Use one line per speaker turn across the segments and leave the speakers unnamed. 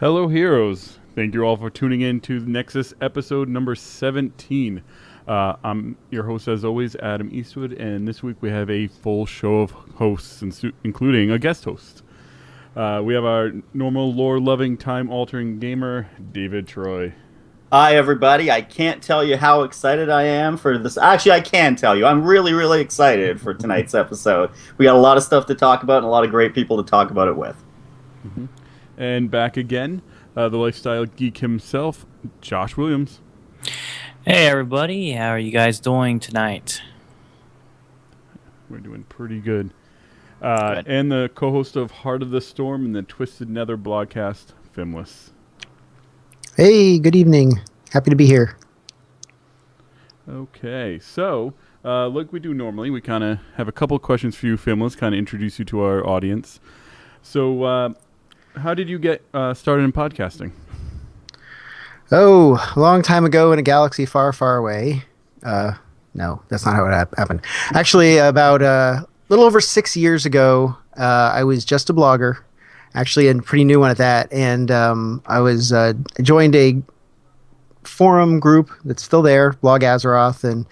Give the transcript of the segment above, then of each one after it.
Hello, heroes. Thank you all for tuning in to Nexus episode number 17. I'm your host, as always, Adam Eastwood, and this week we have a full show of hosts, including a guest host. We have our normal lore-loving, time-altering gamer, David Troy.
Hi, everybody. I can't tell you how excited I am for this. Actually, I can tell you. I'm really, really excited for tonight's episode. We got a lot of stuff to talk about and a lot of great people to talk about it with.
Mm-hmm. And back again, the lifestyle geek himself, Josh Williams.
Hey, everybody. How are you guys doing tonight?
We're doing pretty good. And the co-host of Heart of the Storm and the Twisted Nether blogcast, Fimlys.
Hey, good evening. Happy to be here.
Okay, so like we do normally, we kind of have a couple questions for you, Fimlys, kind of introduce you to our audience. So how did you get started in podcasting?
Oh, a long time ago in a galaxy far, far away. No, that's not how it happened. Actually, about a little over 6 years ago, I was just a blogger. Actually, a pretty new one at that. And I joined a forum group that's still there, Blog Azeroth. And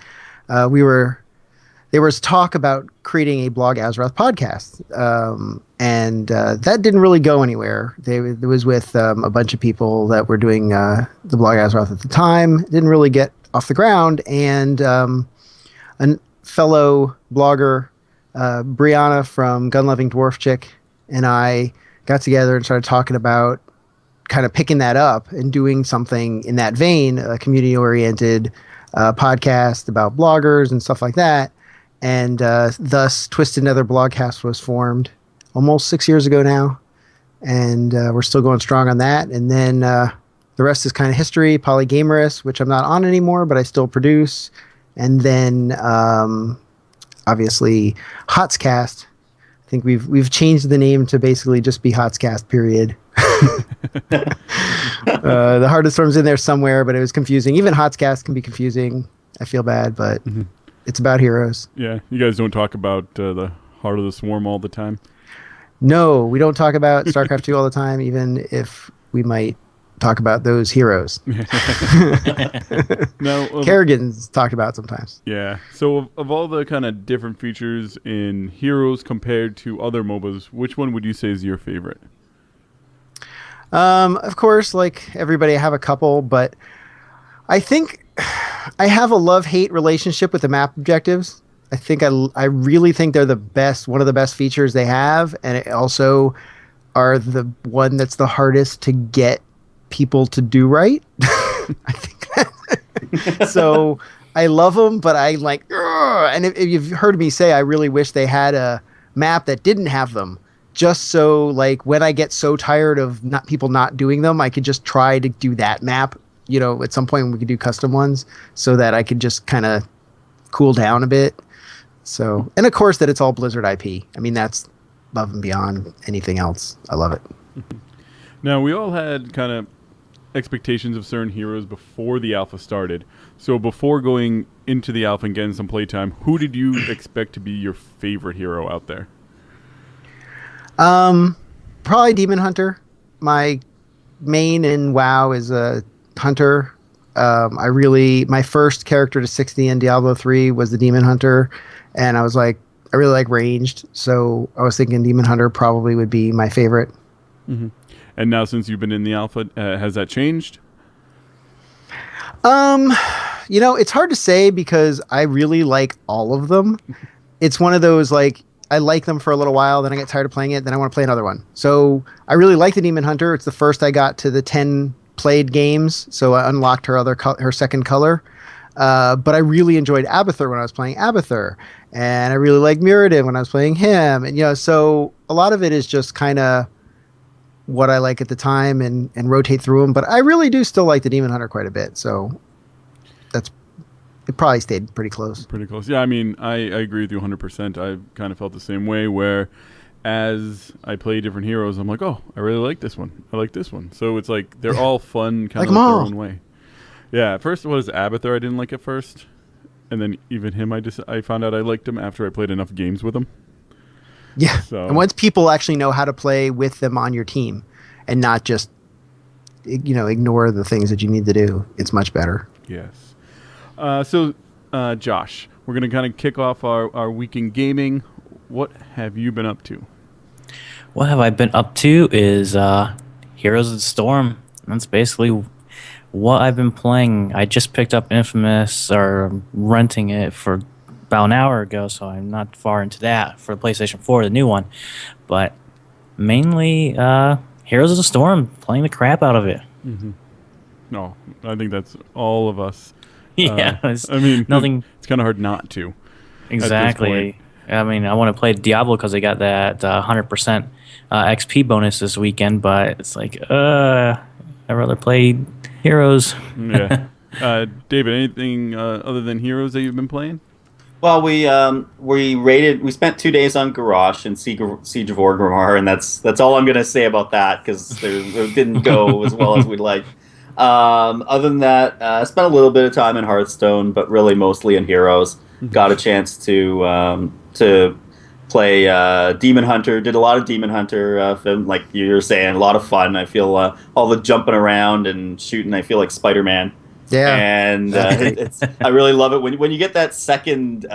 there was talk about creating a Blog Azeroth podcast. And that didn't really go anywhere. It was with a bunch of people that were doing the Blog Azeroth at the time. It didn't really get off the ground. And a fellow blogger, Brianna from Gun Loving Dwarf Chick, and I got together and started talking about kind of picking that up and doing something in that vein, a community-oriented podcast about bloggers and stuff like that. And thus, Twisted Nether blogcast was formed almost 6 years ago now. And we're still going strong on that. And then the rest is kind of history, Polygamerous, which I'm not on anymore, but I still produce. And then, obviously, HotScast. I think we've changed the name to basically just be HotScast, period. The Heart of the Storm's in there somewhere, but it was confusing. Even HotScast can be confusing. I feel bad, but it's about heroes.
Yeah, you guys don't talk about the Heart of the Swarm all the time?
No, we don't talk about StarCraft 2 all the time, even if we might talk about those heroes.
No,
Kerrigan's talked about sometimes.
Yeah. So of all the kind of different features in Heroes compared to other MOBAs, which one would you say is your favorite?
Of course, like everybody, I have a couple, but I think I have a love-hate relationship with the map objectives. I think I really think they're the best, one of the best features they have, and it also are the one that's the hardest to get people to do right. I think so. I love them, but I like, and if you've heard me say, I really wish they had a map that didn't have them, just so like when I get so tired of people not doing them, I could just try to do that map. You know, at some point we could do custom ones so that I could just kind of cool down a bit. So, and of course that it's all Blizzard IP. I mean, that's above and beyond anything else. I love it.
Now, we all had kind of expectations of certain heroes before the alpha started. So before going into the alpha and getting some playtime, who did you expect to be your favorite hero out there?
Probably Demon Hunter. My main in WoW is a hunter. My first character to 60 in Diablo 3 was the Demon Hunter, and I was like, I really like ranged, so I was thinking Demon Hunter probably would be my favorite.
Mm-hmm. And now, since you've been in the alpha, has that changed?
It's hard to say because I really like all of them. It's one of those, like, I like them for a little while, then I get tired of playing it, then I want to play another one. So I really like the Demon Hunter. It's the first I got to the 10 played games, so I unlocked her second color. But I really enjoyed Abathur when I was playing Abathur, and I really liked Muradin when I was playing him. And so a lot of it is just kind of what I like at the time and rotate through them. But I really do still like the Demon Hunter quite a bit, so it probably stayed pretty close.
Pretty close. Yeah, I mean, I agree with you 100%. I kind of felt the same way where as I play different heroes, I'm like, oh, I really like this one. I like this one. So it's like they're all fun kind of like their own way. Yeah, at first it was Abathur I didn't like at first. And then even him, I found out I liked him after I played enough games with him.
Yeah,
so.
And once people actually know how to play with them on your team and not just ignore the things that you need to do. It's much better.
Yes. So, Josh, we're going to kind of kick off our week in gaming. What have you been up to?
What have I been up to is Heroes of the Storm. That's basically what I've been playing. I just picked up Infamous, or renting it for about an hour ago, so I'm not far into that for PlayStation 4, the new one. But mainly Heroes of the Storm, playing the crap out of it.
Mm-hmm. No, I think that's all of us.
Yeah,
nothing. It's kind of hard not to.
Exactly. I mean, I want to play Diablo because they got that 100% XP bonus this weekend, but it's like, I'd rather play Heroes.
Yeah. David, anything other than Heroes that you've been playing?
Well, we spent 2 days on Garrosh and Siege of Orgrimmar, and that's all I'm going to say about that, because it didn't go as well as we'd like. Other than that, I spent a little bit of time in Hearthstone, but really mostly in Heroes. Got a chance to play Demon Hunter. Did a lot of Demon Hunter, like you were saying, a lot of fun. I feel all the jumping around and shooting. I feel like Spider-Man.
Yeah,
and I really love it when you get that second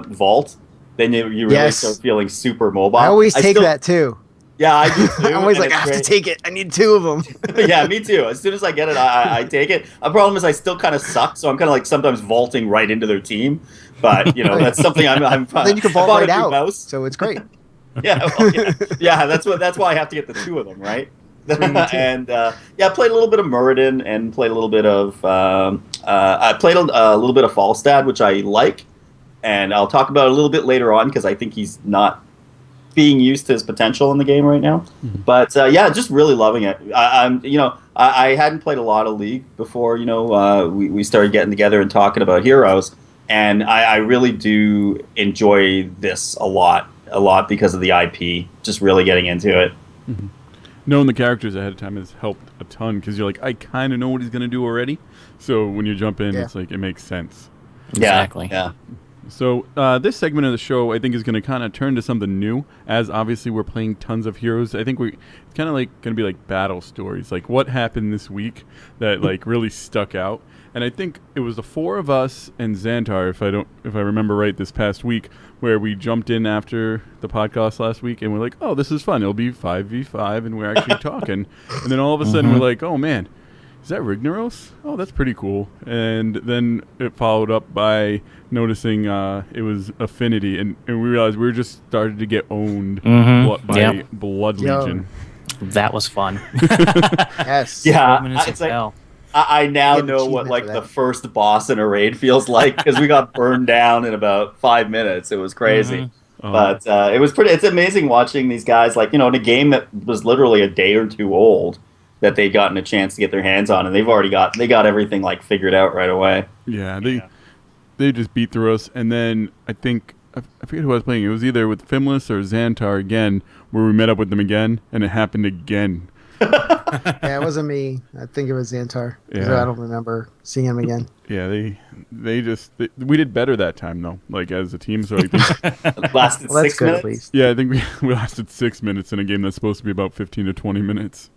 vault. Then you really start feeling super mobile.
I always take that too.
Yeah, I do too.
I'm always like, I have to take it. I need 2 of them.
Yeah, me too. As soon as I get it, I take it. The problem is I still kind of suck, so I'm kind of like sometimes vaulting right into their team. But that's something I'm.
Then you can vault right out. Mouse. So it's great.
Yeah, yeah. That's why I have to get the 2 of them, right? And I played a little bit of Muradin and played a little bit of I played a little bit of Falstad, which I like, and I'll talk about it a little bit later on because I think he's not being used to his potential in the game right now. Mm-hmm. But just really loving it. I hadn't played a lot of League before. We started getting together and talking about Heroes, and I really do enjoy this a lot because of the IP. Just really getting into it.
Mm-hmm. Knowing the characters ahead of time has helped a ton, because you're like, I kind of know what he's going to do already. So when you jump in, it's like, it makes sense.
Exactly.
Yeah.
So this segment of the show, I think, is going to kind of turn to something new, as obviously we're playing tons of Heroes. I think it's kind of like going to be like battle stories, like what happened this week that like really stuck out. And I think it was the 4 of us and Xantar, if I remember right, this past week, where we jumped in after the podcast last week, and we're like, oh, this is fun. It'll be 5v5, and we're actually talking. And then all of a sudden, we're like, oh, man, is that Rignaros? Oh, that's pretty cool. And then it followed up by noticing it was Affinity, and we realized we were just started to get owned by Blood Legion.
That was fun.
Yes.
Yeah. It's like, I now know what like the first boss in a raid feels like, because we got burned down in about 5 minutes. It was crazy. Mm-hmm. But it was it's amazing watching these guys, like, in a game that was literally a day or 2 old, that they'd gotten a chance to get their hands on, and they got everything like figured out right away.
Yeah, they just beat through us, and then I think I forget who I was playing. It was either with Fimlys or Xantar again, where we met up with them again, and it happened again.
Yeah, it wasn't me. I think it was Xantar. Yeah. I don't remember seeing him again.
Yeah, we did better that time though, like as a team. So I think
lasted 6 minutes. At least.
Yeah, I think we lasted 6 minutes in a game that's supposed to be about 15 to 20 minutes.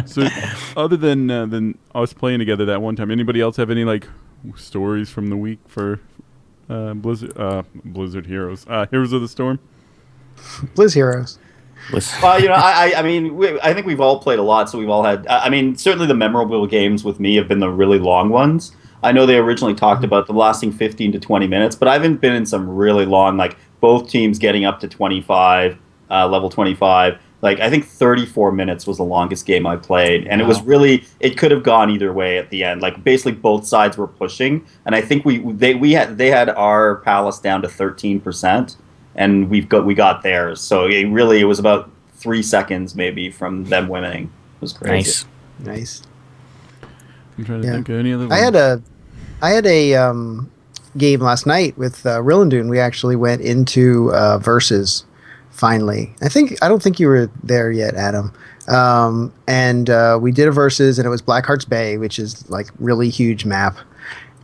So, other than us playing together that one time, anybody else have any like stories from the week for Blizzard Heroes, Heroes of the Storm?
Blizz Heroes.
Well, I mean, I think we've all played a lot, so we've all had. I mean, certainly the memorable games with me have been the really long ones. I know they originally talked about them lasting 15 to 20 minutes, but I've been in some really long, like both teams getting up to 25, level 25. Like, I think 34 minutes was the longest game I played, and it was really, it could have gone either way at the end. Like, basically both sides were pushing, and I think they had our palace down to 13%, and we got theirs. So it was about 3 seconds maybe from them winning. It was crazy.
Nice.
I'm trying to think of any other ones.
I had a game last night with Rillandune. We actually went into Versus. Finally, I don't think you were there yet, Adam. And we did a Versus, and it was Blackheart's Bay, which is like really huge map.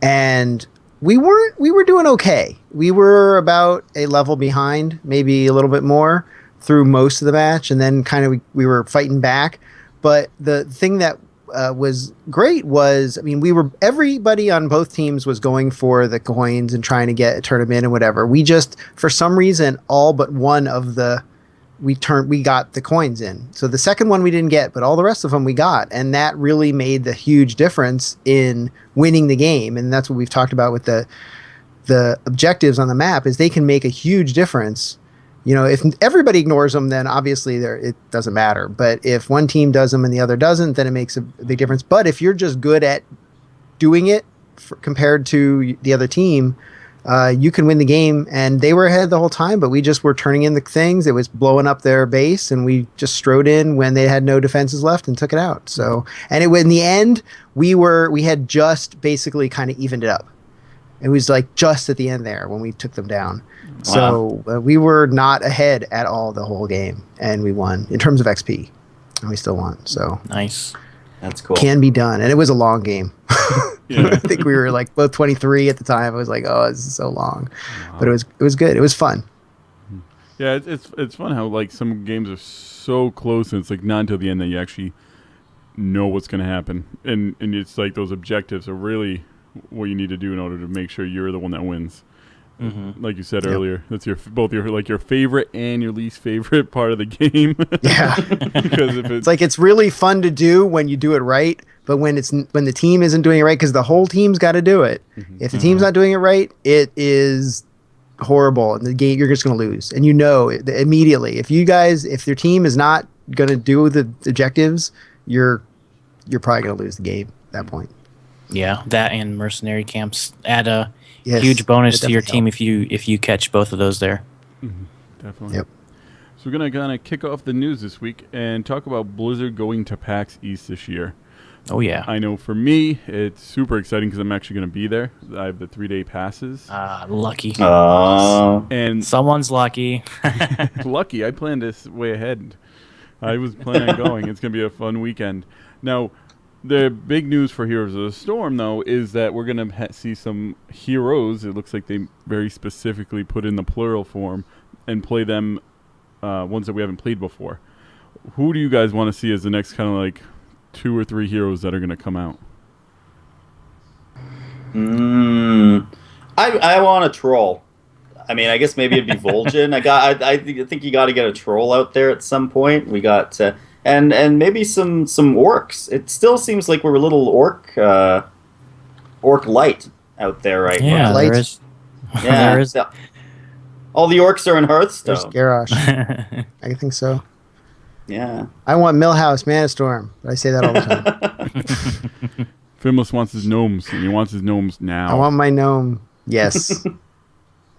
And we were doing okay. We were about a level behind, maybe a little bit more through most of the match, and then kind of we were fighting back. But the thing that was great was, I mean, everybody on both teams was going for the coins and trying to get a tournament and whatever. We just, for some reason, all but one of we got the coins in. So the second one we didn't get, but all the rest of them we got. And that really made the huge difference in winning the game. And that's what we've talked about with the objectives on the map, is they can make a huge difference. You know, if everybody ignores them, then obviously it doesn't matter. But if one team does them and the other doesn't, then it makes a big difference. But if you're just good at doing it compared to the other team, you can win the game. And they were ahead the whole time, but we just were turning in the things. It was blowing up their base, and we just strode in when they had no defenses left and took it out. So, and in the end, we had just basically kind of evened it up. It was like just at the end there when we took them down. Wow. So we were not ahead at all the whole game, and we won in terms of XP, and we still won. So
nice.
That's cool.
Can be done, and it was a long game.
Yeah.
I think we were like both 23 at the time. I was like, oh, this is so long, wow. But it was good. It was fun.
Yeah, it's fun how like some games are so close, and it's like not until the end that you actually know what's going to happen, and it's like those objectives are really what you need to do in order to make sure you're the one that wins. Mm-hmm. Like you said earlier, that's both your favorite and your least favorite part of the game.
Yeah,
because if
it's like it's really fun to do when you do it right, but when the team isn't doing it right, because the whole team's got to do it. Mm-hmm. If the team's not doing it right, it is horrible, and the game you're just going to lose. And you know immediately if your team is not going to do the objectives, you're probably going to lose the game at that point.
Yeah, that and mercenary camps add a huge bonus to your team if you catch both of those there.
Mm-hmm. Definitely.
Yep.
So we're gonna kind of kick off the news this week and talk about Blizzard going to PaxEast this year.
Oh yeah.
I know for me it's super exciting because I'm actually gonna be there. I have the 3-day passes.
Lucky.
And
someone's lucky.
Lucky. I planned this way ahead. I was planning on going. It's gonna be a fun weekend. Now, the big news for Heroes of the Storm, though, is that we're going to see some heroes. It looks like they very specifically put in the plural form and play them, ones that we haven't played before. Who do you guys want to see as the next kind of like 2 or 3 heroes that are going to come out?
I want a troll. I mean, I guess maybe it'd be Vol'jin. I think you got to get a troll out there at some point. We got... And maybe some orcs. It still seems like we're a little orc light out there right now.
There is.
Yeah, there is. All the orcs are in Hearthstone.
There's Garrosh. I think so.
Yeah.
I want Millhouse, Manastorm. I say that all the time.
Fimlys wants his gnomes, and he wants his gnomes now.
I want my gnome. Yes.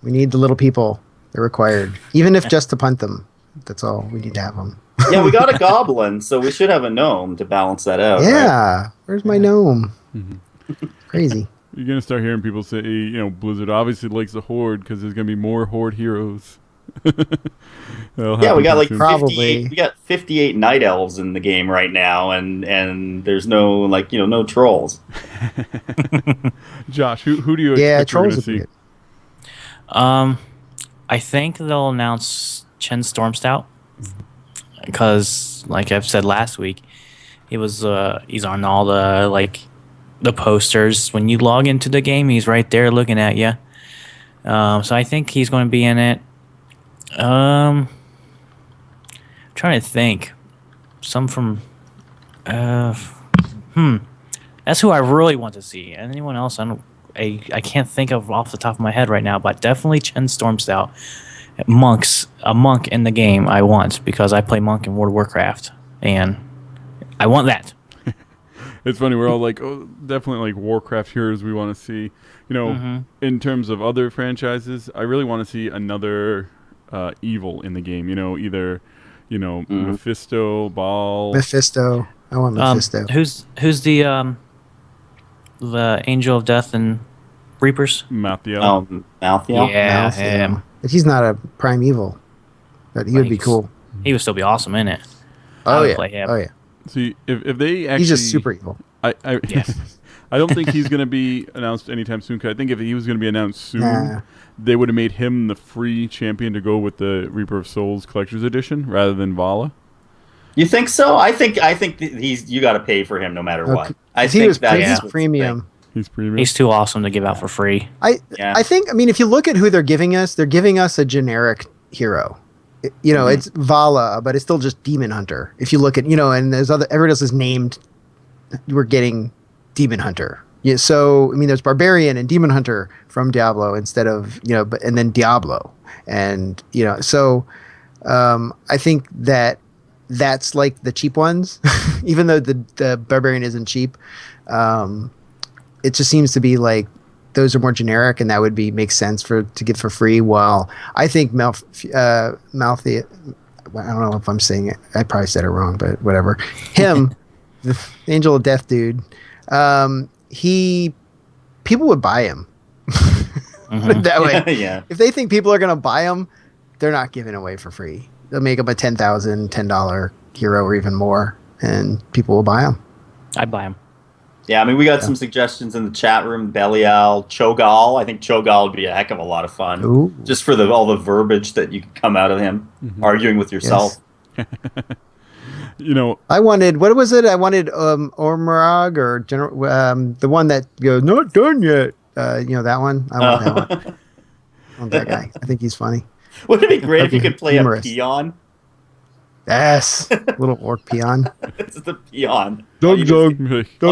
We need the little people. They're required. Even if just to punt them. That's all. We need to have them.
Yeah, we got a goblin, so we should have a gnome to balance that out.
Yeah,
right?
Where's my gnome?
Mm-hmm.
Crazy.
You're going to start hearing people say, Blizzard obviously likes the Horde because there's going to be more Horde heroes.
Yeah, we got like 58 night elves in the game right now, and there's no no trolls.
Josh, who do you expect we're going to see?
I think they'll announce Chen Stormstout. Because, like I've said last week, he's on all the posters. When you log into the game, he's right there looking at you. So I think he's going to be in it. Trying to think. Some from... That's who I really want to see. Anyone else, I can't think of off the top of my head right now, but definitely Chen Stormstout. A monk in the game I want, because I play monk in World of Warcraft, and I want that.
It's funny, we're all like, oh, definitely like Warcraft heroes we want to see. In terms of other franchises, I really want to see another evil in the game. Either Mephisto, Baal.
Mephisto. I want Mephisto.
Who's the Angel of Death and Reapers?
Malthael.
Oh, Malthael?
Yeah, him.
But he's not a prime evil. But he would be cool.
He would still be awesome in it.
Oh, yeah.
Play him.
Oh, yeah.
See, if they actually...
He's just super evil.
I don't think he's going to be announced anytime soon, because I think if he was going to be announced soon, they would have made him the free champion to go with the Reaper of Souls Collector's Edition rather than Vala.
You think so? I think you got to pay for him no matter what. I
think
that's
he's premium.
He's premium.
He's too awesome to give out for free.
I think. I mean, if you look at who they're giving us a generic hero. It's Vala, but it's still just Demon Hunter. If you look at and there's everyone else is named. We're getting Demon Hunter. Yeah, so I mean, there's Barbarian and Demon Hunter from Diablo instead of and then Diablo, and so I think that's like the cheap ones, even though the Barbarian isn't cheap. It just seems to be like those are more generic, and that would make sense to give for free. While I think Malfi, I don't know if I'm saying it. I probably said it wrong, but whatever. Him, the Angel of Death dude. People would buy him. Put it that way.
Yeah.
If they think people are going to buy him, they're not giving away for free. They'll make him a $10 hero or even more, and people will buy him.
I'd buy him.
Yeah, I mean, we got some suggestions in the chat room. Belial, Cho'Gall. I think Cho'Gall would be a heck of a lot of fun.
Ooh.
Just for all the verbiage that you could come out of him, arguing with yourself.
Yes.
I
wanted, what was it? I wanted Ormrog or the one that goes, not done yet. That one. I want that one. I want that guy. I think he's funny.
Wouldn't it be great if you could play
humorous.
a peon?
Yes. Little orc peon.
It's the peon.
Dog.
All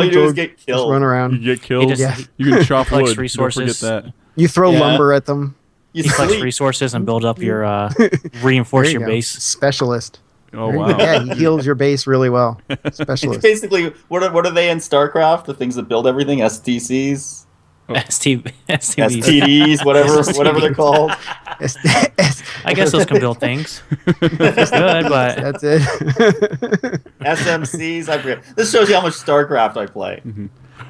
you do is get killed.
Just run around.
You get killed. You can chop wood.
Resources.
Don't forget that.
You throw lumber at them.
You collects resources and build up your reinforce your base.
Specialist.
Oh wow!
Yeah, he heals your base really well. Specialist.
It's basically what are they in StarCraft? The things that build everything, STCs, STDs, whatever they're called.
I guess those can build things. That's good, but
that's it.
SMCs. I forget. This shows you how much StarCraft I play.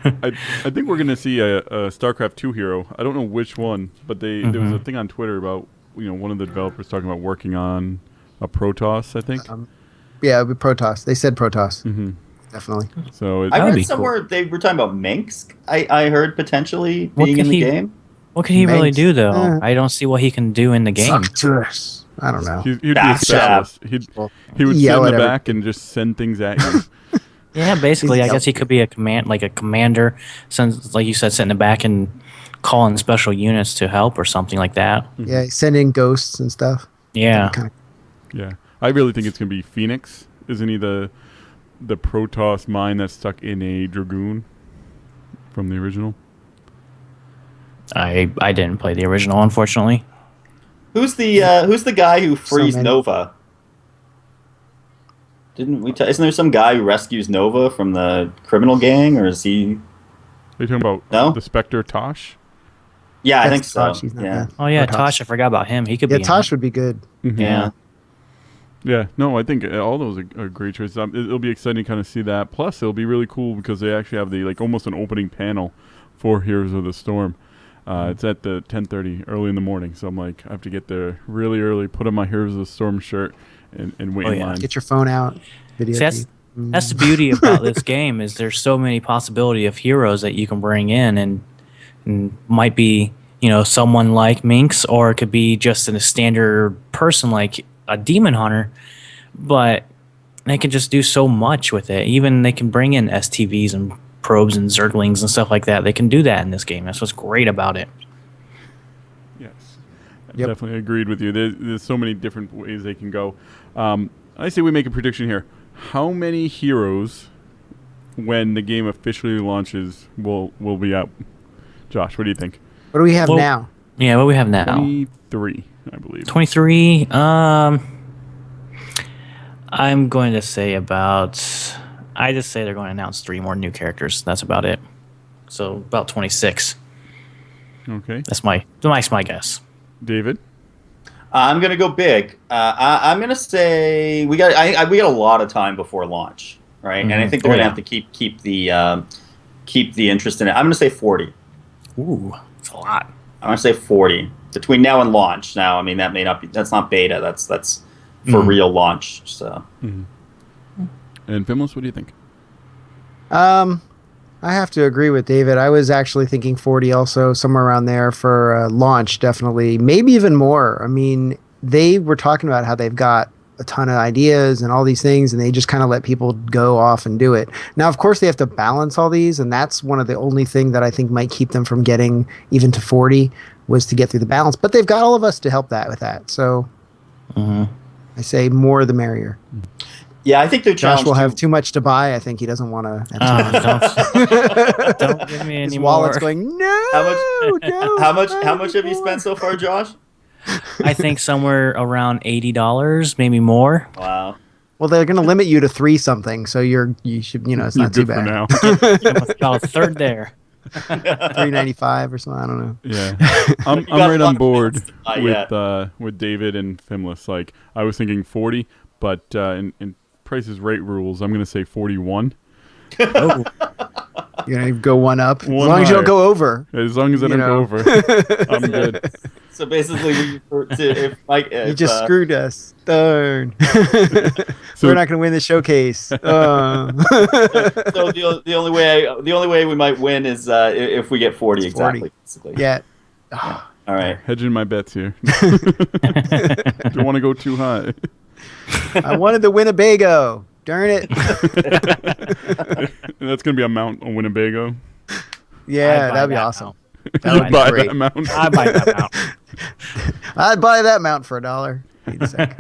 I think we're gonna see a StarCraft 2 hero. I don't know which one, but there was a thing on Twitter about one of the developers talking about working on a Protoss, I think.
Yeah, it would be Protoss. They said Protoss. Definitely.
So
I read somewhere they were talking about Minsk. I heard potentially being in the game.
What could he really do, though? I don't see what he can do in the game.
I don't know.
He'd be a specialist. He would sit in the back and just send things at you.
Yeah, basically, I guess he could be a commander, since, like you said, sit in the back and call in special units to help or something like that.
Yeah, send in ghosts and stuff.
Yeah.
Yeah, I really think it's gonna be Phoenix. Isn't he the Protoss mine that's stuck in a Dragoon from the original?
I didn't play the original, unfortunately.
Who's the guy who frees Nova? Didn't we? Isn't there some guy who rescues Nova from the criminal gang, or is he?
Are you talking about the Spectre Tosh?
Yeah, I think so.
Yeah.
Oh yeah, Tosh. I forgot about him. He could be.
Yeah, Tosh would be good.
Yeah.
Yeah, no, I think all those are great choices. It'll be exciting to kind of see that. Plus, it'll be really cool because they actually have almost an opening panel for Heroes of the Storm. It's at the 10:30 early in the morning, so I'm like, I have to get there really early, put on my Heroes of the Storm shirt, and wait in line.
Get your phone out. Video.
See, that's the beauty about this game is there's so many possibility of heroes that you can bring in, and might be someone like Minx, or it could be just a standard person like a demon hunter, but they can just do so much with it. Even they can bring in STVs and probes and zerglings and stuff like that. They can do that in this game. That's what's great about it.
Yes, definitely agreed with you. There's so many different ways they can go. I say we make a prediction here. How many heroes, when the game officially launches, will be out? Josh, what do you think?
What do we have now?
Yeah, what do we have now?
23, I believe.
23. I'm going to say I just say they're going to announce 3 more new characters. That's about it. So about 26.
Okay.
That's my guess.
David?
I'm gonna go big. I'm gonna say we got a lot of time before launch, right? And I think they're gonna have to keep the interest in it. I'm gonna say 40.
Ooh, that's a lot.
I'm gonna say 40 between now and launch. Now, I mean that may not be. That's not beta. That's for real launch. So.
And Fimlys, what do you think?
I have to agree with David. I was actually thinking 40 also, somewhere around there for launch, definitely. Maybe even more. I mean, they were talking about how they've got a ton of ideas and all these things, and they just kind of let people go off and do it. Now, of course, they have to balance all these, and that's one of the only thing that I think might keep them from getting even to 40 was to get through the balance. But they've got all of us to help that with that. So I say more the merrier.
Yeah, I think they're
Josh will have too much to buy. I think he doesn't want to.
Don't give me any
His
more.
wallet's going, no.
How much have you spent so far, Josh?
I think somewhere around $80, maybe more.
Wow.
Well, they're going to limit you to 3 something, so you should, it's not too bad.
Now.
Got a third there.
$3.95 or something. I don't know.
Yeah, I'm right on board with David and Fimlys. Like I was thinking 40, but in Price is Right rules, I'm going to say 41.
Oh. You're going to go one up? As long
higher.
as you don't go over.
As long as I don't go over, I'm good.
So basically, if Mike,
you just screwed us. Darn.
So,
we're not going to win the showcase.
So the only way we might win is if we get 40 exactly. Basically.
Yeah.
All right.
Hedging my bets here. Don't want to go too high.
I wanted the Winnebago. Darn it.
That's going to be a mount on Winnebago.
Yeah, that'd be awesome.
You'd buy that mount.
I'd buy that mount.
I'd buy that mount for $1. Wait a sec.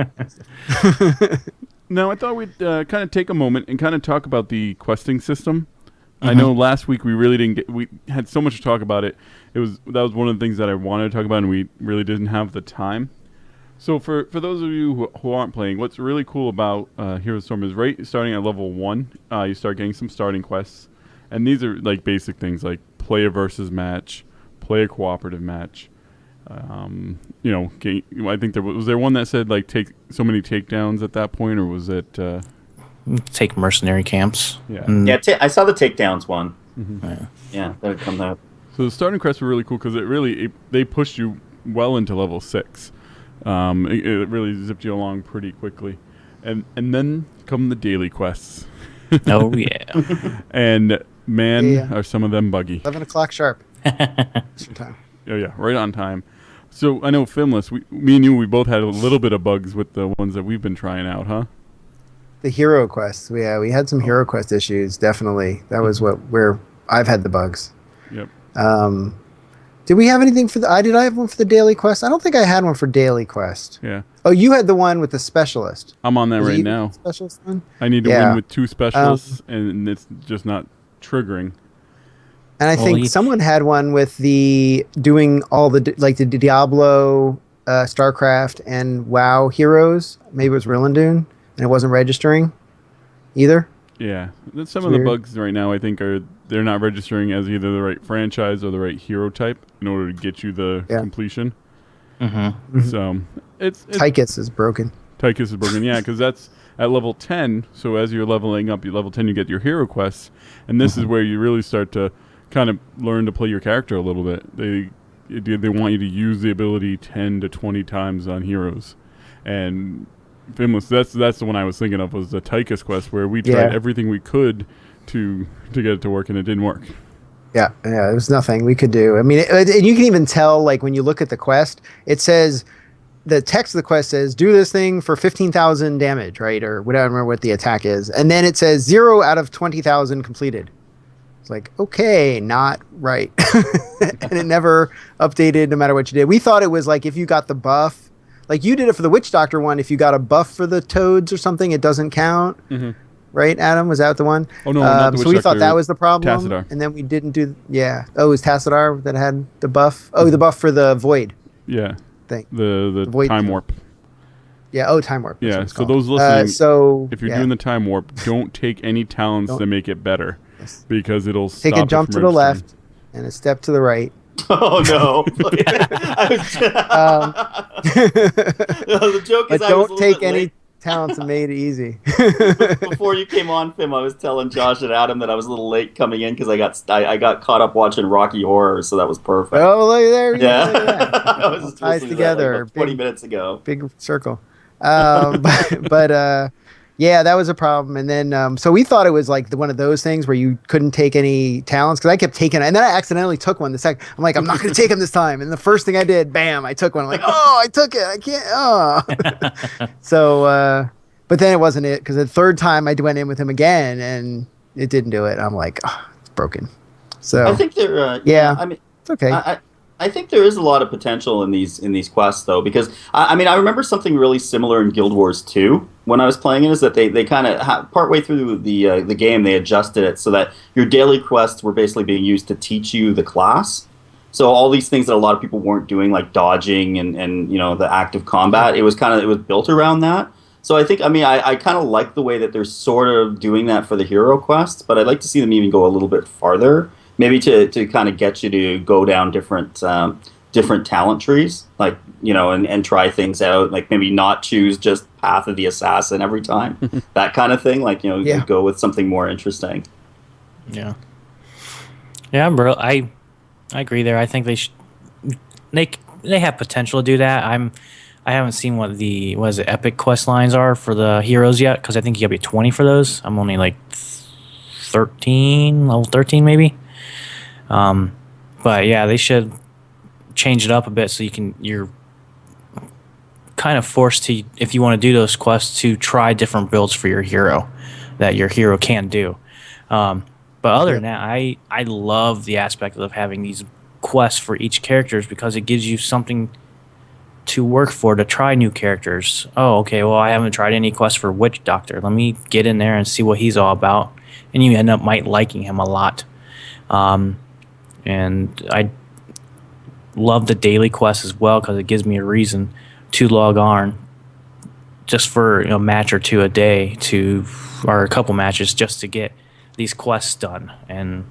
Now, I thought we'd kind of take a moment and kind of talk about the questing system. I know last week we really didn't we had so much to talk about it. That was one of the things that I wanted to talk about, and we really didn't have the time. So for those of you who aren't playing, what's really cool about Heroes Storm is starting at level 1, you start getting some starting quests. And these are like basic things like play a versus match, play a cooperative match. I think there one that said like take so many takedowns at that point, or was it
take mercenary camps?
Yeah.
I saw the takedowns one.
Mm-hmm.
Yeah, that would come out.
So the starting quests were really cool because they pushed you well into level 6. It really zipped you along pretty quickly, and then come the daily quests.
Oh yeah.
And man, are some of them buggy.
11 o'clock sharp.
Oh yeah, right on time. So I know Fimlys, me and you, we both had a little bit of bugs with the ones that we've been trying out, huh?
The hero quests. Yeah, we had some hero quest issues. Definitely, that was where I've had the bugs.
Yep.
Did we have anything for did I have one for the daily quest? I don't think I had one for daily quest.
Yeah.
Oh, you had the one with the specialist.
I'm on that right now.
Specialist one?
I need to win with 2 specialists, and it's just not triggering.
And I think someone had one with the doing all the the Diablo, StarCraft, and WoW heroes. Maybe it was Rillandune, and it wasn't registering either.
Yeah, some of the bugs right now I think they're not registering as either the right franchise or the right hero type in order to get you the completion.
Mm-hmm.
So it's
Tychus is broken.
Tychus is broken, yeah, because that's at level 10. So as you're leveling up, level 10, you get your hero quests, and this is where you really start to kind of learn to play your character a little bit. They want you to use the ability 10 to 20 times on heroes, and Fimlys, that's the one I was thinking of, was the Tychus quest, where we tried everything we could to get it to work, and it didn't work.
Yeah, there was nothing we could do. I mean, and you can even tell, like, when you look at the quest, it says, the text of the quest says, do this thing for 15,000 damage, right? Or whatever, I don't remember what the attack is. And then it says 0 out of 20,000 completed. It's like, okay, not right. And it never updated no matter what you did. We thought it was like if you got the buff, like you did it for the Witch Doctor one, if you got a buff for the toads or something, it doesn't count. Mm-hmm. Right, Adam? Was that the one?
Oh, no, not the
so we
Witch
thought
Doctor,
that was the problem.
Tassadar.
And then we didn't do... Yeah. Oh, it was Tassadar that had the buff? Oh, the buff for the Void.
Yeah.
Thing.
The
Void
Time Warp.
Yeah, Time Warp.
Yeah, so those listening, if you're doing the Time Warp, don't take any talents that make it better. Yes. Because it'll stop
Take a jump to the left and a step to the right.
Oh no! The joke is,
but don't take any talents and made it easy.
Before you came on, Fim, I was telling Josh and Adam that I was a little late coming in because I got caught up watching Rocky Horror, so that was perfect.
Oh, look there!
Yeah,
I was ties together.
Like 20 minutes ago.
Big circle. But Yeah, that was a problem. And then, so we thought it was like one of those things where you couldn't take any talents because I kept taking it. And then I accidentally took one the second. I'm like, I'm not going to take him this time. And the first thing I did, bam, I took one. I'm like, oh, I took it. I can't. Oh. So, but then it wasn't it because the third time I went in with him again and it didn't do it. I'm like, oh, it's broken. So
I think they're,
yeah,
I mean,
it's okay.
I think there is a lot of potential in these quests though, because I mean I remember something really similar in Guild Wars 2 when I was playing it, is that they kind of partway through the game they adjusted it so that your daily quests were basically being used to teach you the class. So all these things that a lot of people weren't doing, like dodging and you know the active combat, it was built around that. So I think I kind of like the way that they're sort of doing that for the hero quests, but I'd like to see them even go a little bit farther. Maybe to kind of get you to go down different talent trees, like, you know, and try things out, like maybe not choose just Path of the Assassin every time, that kind of thing. Like, you know, go with something more interesting.
Yeah, bro. I agree there. I think they have potential to do that. I haven't seen what the epic quest lines are for the heroes yet, because I think you gotta be 20 for those. I'm only like 13, level 13 maybe. But yeah, they should change it up a bit so you're kind of forced to, if you want to do those quests, to try different builds for your hero that your hero can do. But other than that, I love the aspect of having these quests for each characters because it gives you something to work for, to try new characters. Oh, okay, well, I haven't tried any quests for Witch Doctor. Let me get in there and see what he's all about. And you end up liking him a lot. And I love the daily quests as well because it gives me a reason to log on just for a match or two a day or a couple matches just to get these quests done. And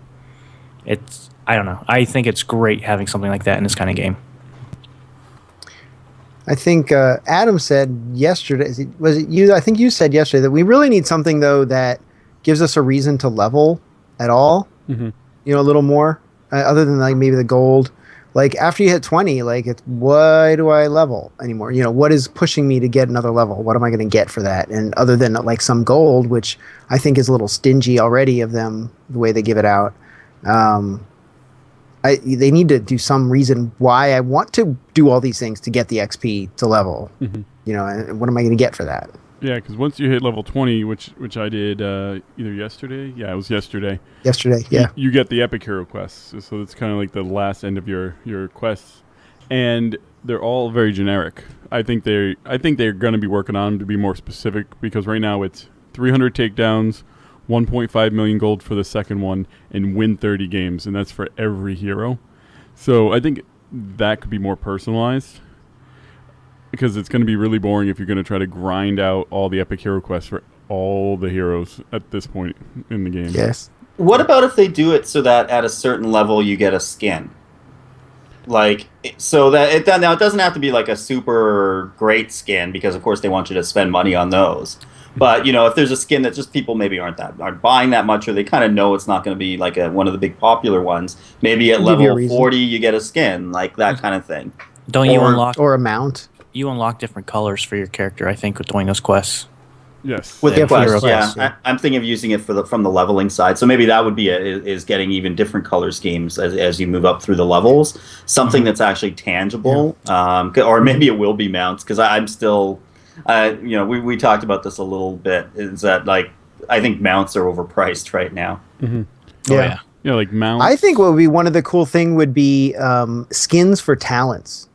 I don't know. I think it's great having something like that in this kind of game.
I think Adam said yesterday, was it you? I think you said yesterday that we really need something though that gives us a reason to level at all. Mm-hmm. You know, a little more. Other than like maybe the gold, like after you hit 20, like why do I level anymore? You know, what is pushing me to get another level? What am I going to get for that? And other than like some gold, which I think is a little stingy already of them, the way they give it out. They need to do some reason why I want to do all these things to get the XP to level. Mm-hmm. You know, and what am I going to get for that?
Yeah, because once you hit level 20, which I did either yesterday. Yeah, it was yesterday.
Yesterday, yeah.
You get the epic hero quests, so it's kind of like the last end of your quests, and they're all very generic. I think they're going to be working on them to be more specific because right now it's 300 takedowns, 1.5 million gold for the second one, and win 30 games, and that's for every hero. So I think that could be more personalized. Because it's going to be really boring if you're going to try to grind out all the epic hero quests for all the heroes at this point in the game.
Yes.
What about if they do it so that at a certain level you get a skin? Like, so that now it doesn't have to be like a super great skin because of course they want you to spend money on those. But you know, if there's a skin that just people maybe aren't buying that much, or they kind of know it's not going to be like one of the big popular ones, maybe at level 40 you get a skin, like that kind of thing.
Don't you unlock
or a mount?
You unlock different colors for your character, I think, with doing those quests.
Yes.
With the quests, yeah. I'm thinking of using it from the leveling side. So maybe that would be is getting even different color schemes as you move up through the levels. Something that's actually tangible. Yeah. Or maybe it will be mounts, because I'm still, you know, we talked about this a little bit, is that, like, I think mounts are overpriced right now.
Mm-hmm.
Yeah.
Yeah, like mounts.
I think what would be one of the cool thing would be skins for talents.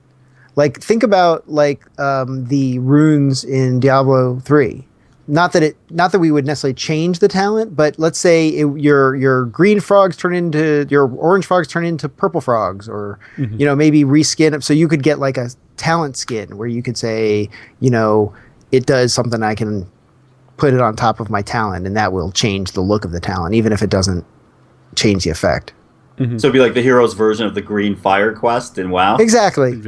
Like, think about the runes in Diablo 3. Not that we would necessarily change the talent, but let's say your green frogs turn into your orange frogs turn into purple frogs, or you know, maybe reskin it so you could get like a talent skin where you could say, you know, it does something, I can put it on top of my talent and that will change the look of the talent, even if it doesn't change the effect.
Mm-hmm. So it'd be like the hero's version of the Green Fire quest in WoW.
Exactly.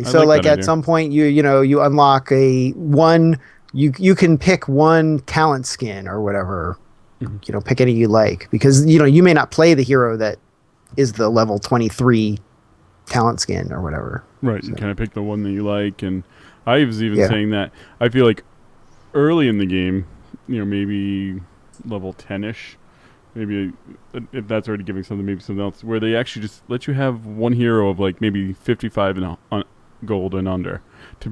So like at some point you unlock you can pick one talent skin or whatever. Mm-hmm. You know, pick any you like, because you know you may not play the hero that is the level 23 talent skin or whatever.
Right. So. You kind of pick the one that you like, and I was even saying that I feel like early in the game, maybe level 10ish. Maybe if that's already giving something, maybe something else where they actually just let you have one hero of like maybe 55 and gold and under,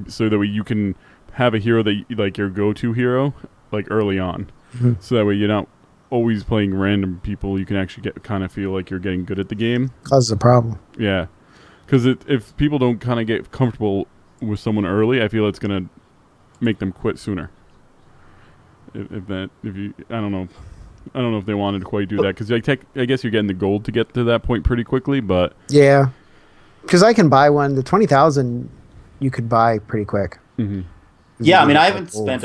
so that way you can have a hero that like your go-to hero like early on. So that way you're not always playing random people. You can actually kind of feel like you're getting good at the game.
Causes a problem.
Yeah, because if people don't kind of get comfortable with someone early, I feel it's gonna make them quit sooner. I don't know if they wanted to quite do that, because I guess you're getting the gold to get to that point pretty quickly, but
yeah, because I can buy one. The 20,000 you could buy pretty quick.
Mm-hmm. Yeah, I mean, I haven't spent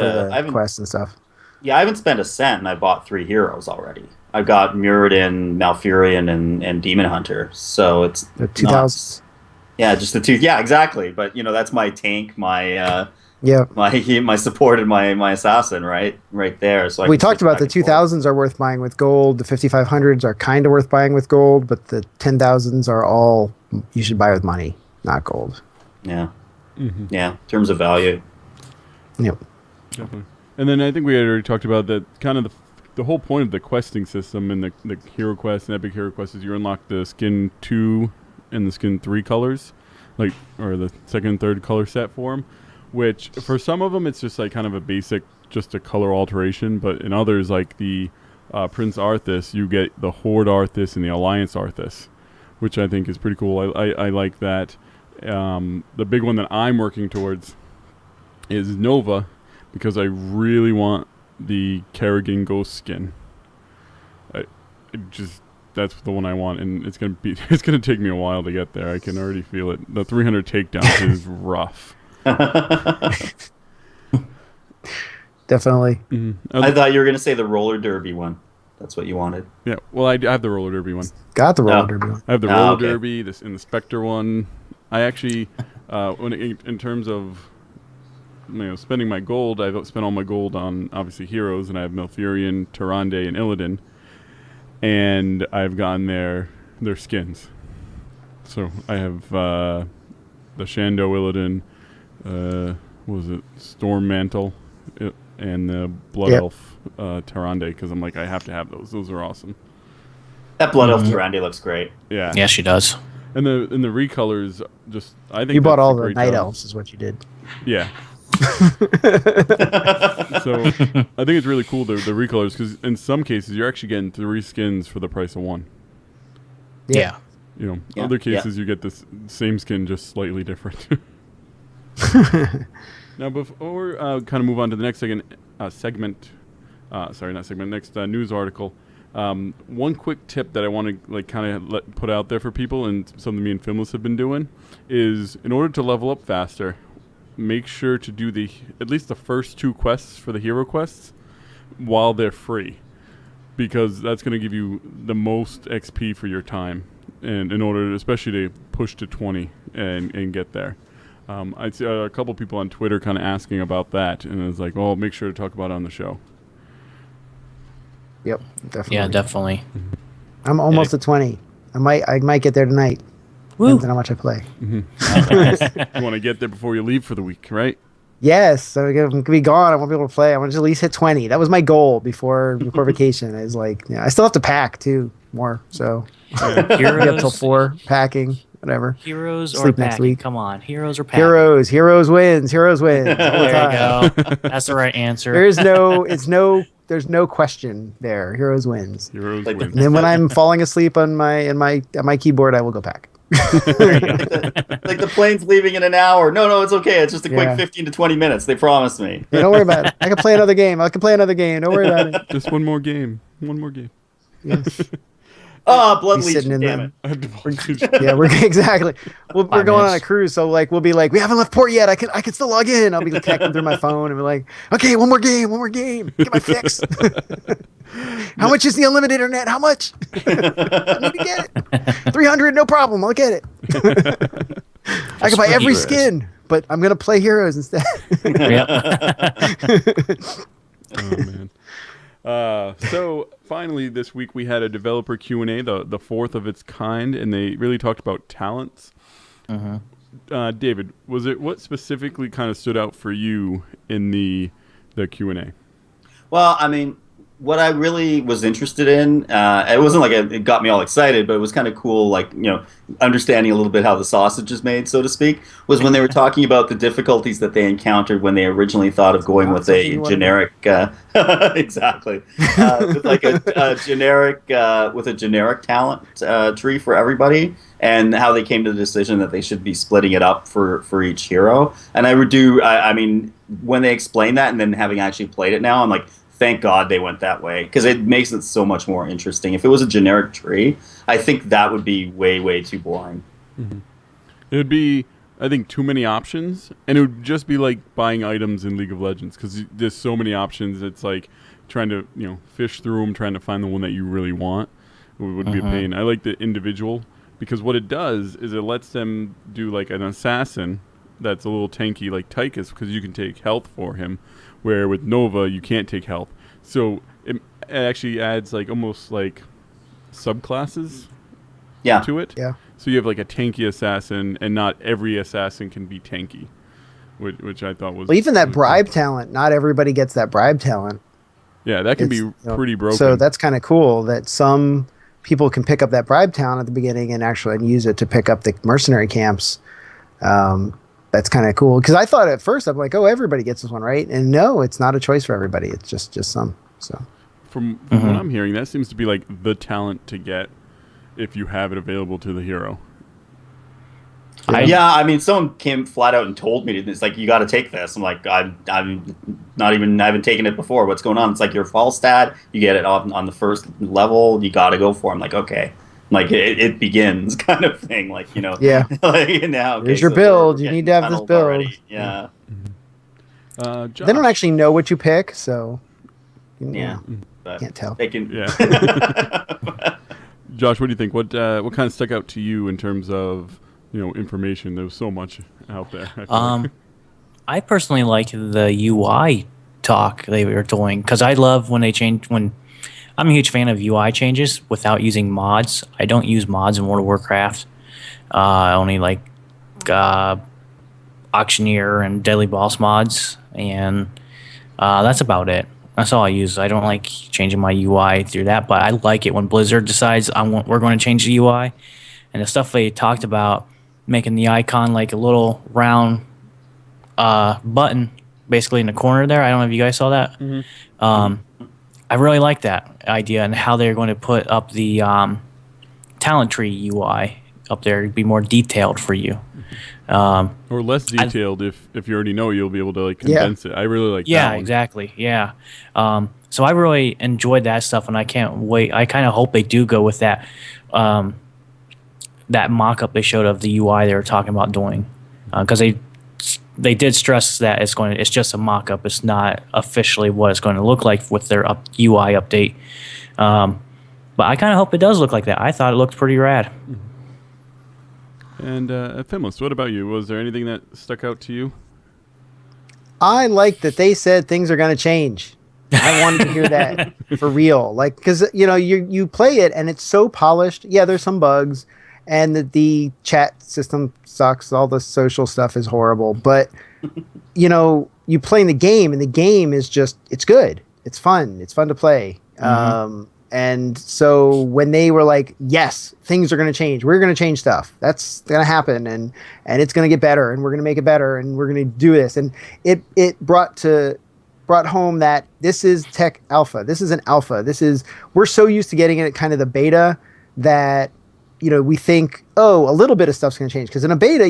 quests and stuff.
Yeah, I haven't spent a cent, and I bought 3 heroes already. I've got Muradin, Malfurion, and Demon Hunter. So it's
the 2,000.
Yeah, just the 2. Yeah, exactly. But that's my tank, my support, and my assassin right there. So
we talked about the 2,000s are worth buying with gold. The 5,500s are kind of worth buying with gold, but the 10,000s are all you should buy with money, not gold.
Yeah, yeah. In terms of value.
Yep.
Definitely. And then I think we had already talked about that kind of the whole point of the questing system and the hero quest and epic hero quest is you unlock the skin 2 and the skin 3 colors, or the second and third color set for them, which for some of them it's just like kind of a basic, just a color alteration, but in others like the Prince Arthas, you get the Horde Arthas and the Alliance Arthas, which I think is pretty cool. I like that. The big one that I'm working towards is Nova, because I really want the Kerrigan Ghost skin. That's the one I want, and it's gonna take me a while to get there. I can already feel it. The 300 takedowns is rough.
Definitely.
Mm-hmm.
I thought you were gonna say the roller derby one. That's what you wanted.
Yeah. Well, I have the roller derby one.
Got the roller derby one.
I have the roller derby, and the Spectre one. I actually, in terms of spending my gold, I've spent all my gold on obviously heroes, and I have Malfurion, Tyrande, and Illidan, and I've gotten their skins. So I have the Shando Illidan, what was it, Storm Mantle, and the Blood Elf Tyrande, because I'm like, I have to have those. Those are awesome.
That Blood Elf Tyrande looks great.
Yeah, she does.
And the recolors, just I think
you bought all the Night Elves, is what you did.
Yeah. So I think it's really cool the recolors, because in some cases you're actually getting 3 skins for the price of 1.
Yeah.
Other cases you get this same skin just slightly different. Now before kind of move on to the next next news article. One quick tip that I want to put out there for people, and something me and Fimlys have been doing, is in order to level up faster, make sure to do at least the first 2 quests for the hero quests while they're free, because that's going to give you the most XP for your time, and in order especially to push to 20 and get there. I see a couple people on Twitter kind of asking about that, and it's like, oh, make sure to talk about it on the show.
Yep, definitely.
Yeah, definitely.
I'm almost at 20. I might get there tonight. Depends on how much I play.
Mm-hmm. You want to get there before you leave for the week, right?
Yes, so I'm gonna be gone. I won't be able to play. I want to at least hit 20. That was my goal before vacation. I was like, I still have to pack too more. So
Heroes
up till 4 packing, whatever.
Heroes
Sleep
or
next
packing?
week.
Come on, heroes or packing?
Heroes wins. Heroes wins. All the
There
time.
you go. That's the right answer.
There's no question there. Heroes wins.
Heroes
Like
win.
And then when I'm falling asleep on my keyboard, I will go pack.
Like the plane's leaving in an hour. No, it's okay. It's just a quick 15 to 20 minutes. They promised me.
Yeah, don't worry about it. I can play another game. Don't worry about it.
Just one more game.
Yes.
Blood
He's
leech.
sitting in
Damn it.
Yeah, we're exactly. We're
5
going on a
minutes.
cruise, so we'll be like, we haven't left port yet. I can still log in. I'll be connecting through my phone and be like, okay, one more game. Get my fix. How much is the unlimited internet? How much? I need to get it. 300, no problem. I'll get it. I can buy every skin, but I'm gonna play heroes instead.
Oh man. So finally this week we had a developer Q&A, the 4th of its kind, and they really talked about talents. David, what specifically kind of stood out for you in the Q&A?
Well, I mean, what I really was interested in, it wasn't like it got me all excited, but it was kind of cool, like, understanding a little bit how the sausage is made, so to speak, was when they were talking about the difficulties that they encountered when they originally thought of going with a generic, exactly, with like a generic, with a generic talent tree for everybody, and how they came to the decision that they should be splitting it up for each hero. And I mean, when they explained that, and then having actually played it now, I'm like, thank God they went that way, because it makes it so much more interesting. If it was a generic tree, I think that would be way, way too boring.
Mm-hmm. It would be, I think, too many options, and it would just be like buying items in League of Legends, because there's so many options. It's like trying to fish through them, trying to find the one that you really want. It would be a pain. I like the individual, because what it does is it lets them do like an assassin that's a little tanky like Tychus, because you can take health for him, where with Nova you can't take health. So it actually adds like almost like subclasses to it.
Yeah.
So you have like a tanky assassin, and not every assassin can be tanky, which I thought was...
Well, even that bribe talent, not everybody gets that bribe talent.
Yeah, that can be pretty broken.
So that's kind of cool that some people can pick up that bribe talent at the beginning and actually use it to pick up the mercenary camps. That's kind of cool, because I thought at first, I'm like, oh, everybody gets this one, right? And no, it's not a choice for everybody. It's just some. So
from what I'm hearing, that seems to be like the talent to get if you have it available to the hero.
I mean, someone came flat out and told me, it's like, you got to take this. I'm like, I haven't taken it before. What's going on? It's like your fall stat. You get it on the first level. You got to go for it. I'm like, okay. Like it begins, kind of thing. Like,
yeah.
Like, now, okay,
here's your build. You need to have this build.
Already. Yeah.
Josh.
They don't actually know what you pick, so
yeah,
can't tell.
They can.
Yeah. Josh, what do you think? What kind of stuck out to you in terms of information? There was so much out there.
I personally like the UI talk they were doing, because I love when they change when. I'm a huge fan of UI changes without using mods. I don't use mods in World of Warcraft. Only like Auctioneer and Deadly Boss mods, and that's about it. That's all I use. I don't like changing my UI through that, but I like it when Blizzard decides we're going to change the UI. And the stuff they talked about, making the icon like a little round button basically in the corner there. I don't know if you guys saw that. Mm-hmm. I really like that idea, and how they're going to put up the talent tree UI up there to be more detailed for you.
Or less detailed if you already know, you'll be able to like condense it. I really like that.
Yeah, exactly. Yeah. So I really enjoyed that stuff, and I can't wait. I kind of hope they do go with that that mock-up they showed of the UI they were talking about doing, because they did stress that it's just a mock-up. It's not officially what it's going to look like with their UI update. But I kind of hope it does look like that. I thought it looked pretty rad.
And Fimlys, what about you? Was there anything that stuck out to you?
I like that they said things are going to change. I wanted to hear that for real. Like, because you play it and it's so polished. Yeah, there's some bugs. And the chat system sucks. All the social stuff is horrible. But, you play in the game, and the game is just, it's good. It's fun. It's fun to play. Mm-hmm. And so when they were like, yes, things are going to change. We're going to change stuff. That's going to happen. And it's going to get better. And we're going to make it better. And we're going to do this. And it brought home that this is tech alpha. This is an alpha. We're so used to getting it at kind of the beta that, we think, oh, a little bit of stuff's going to change. Because in a beta,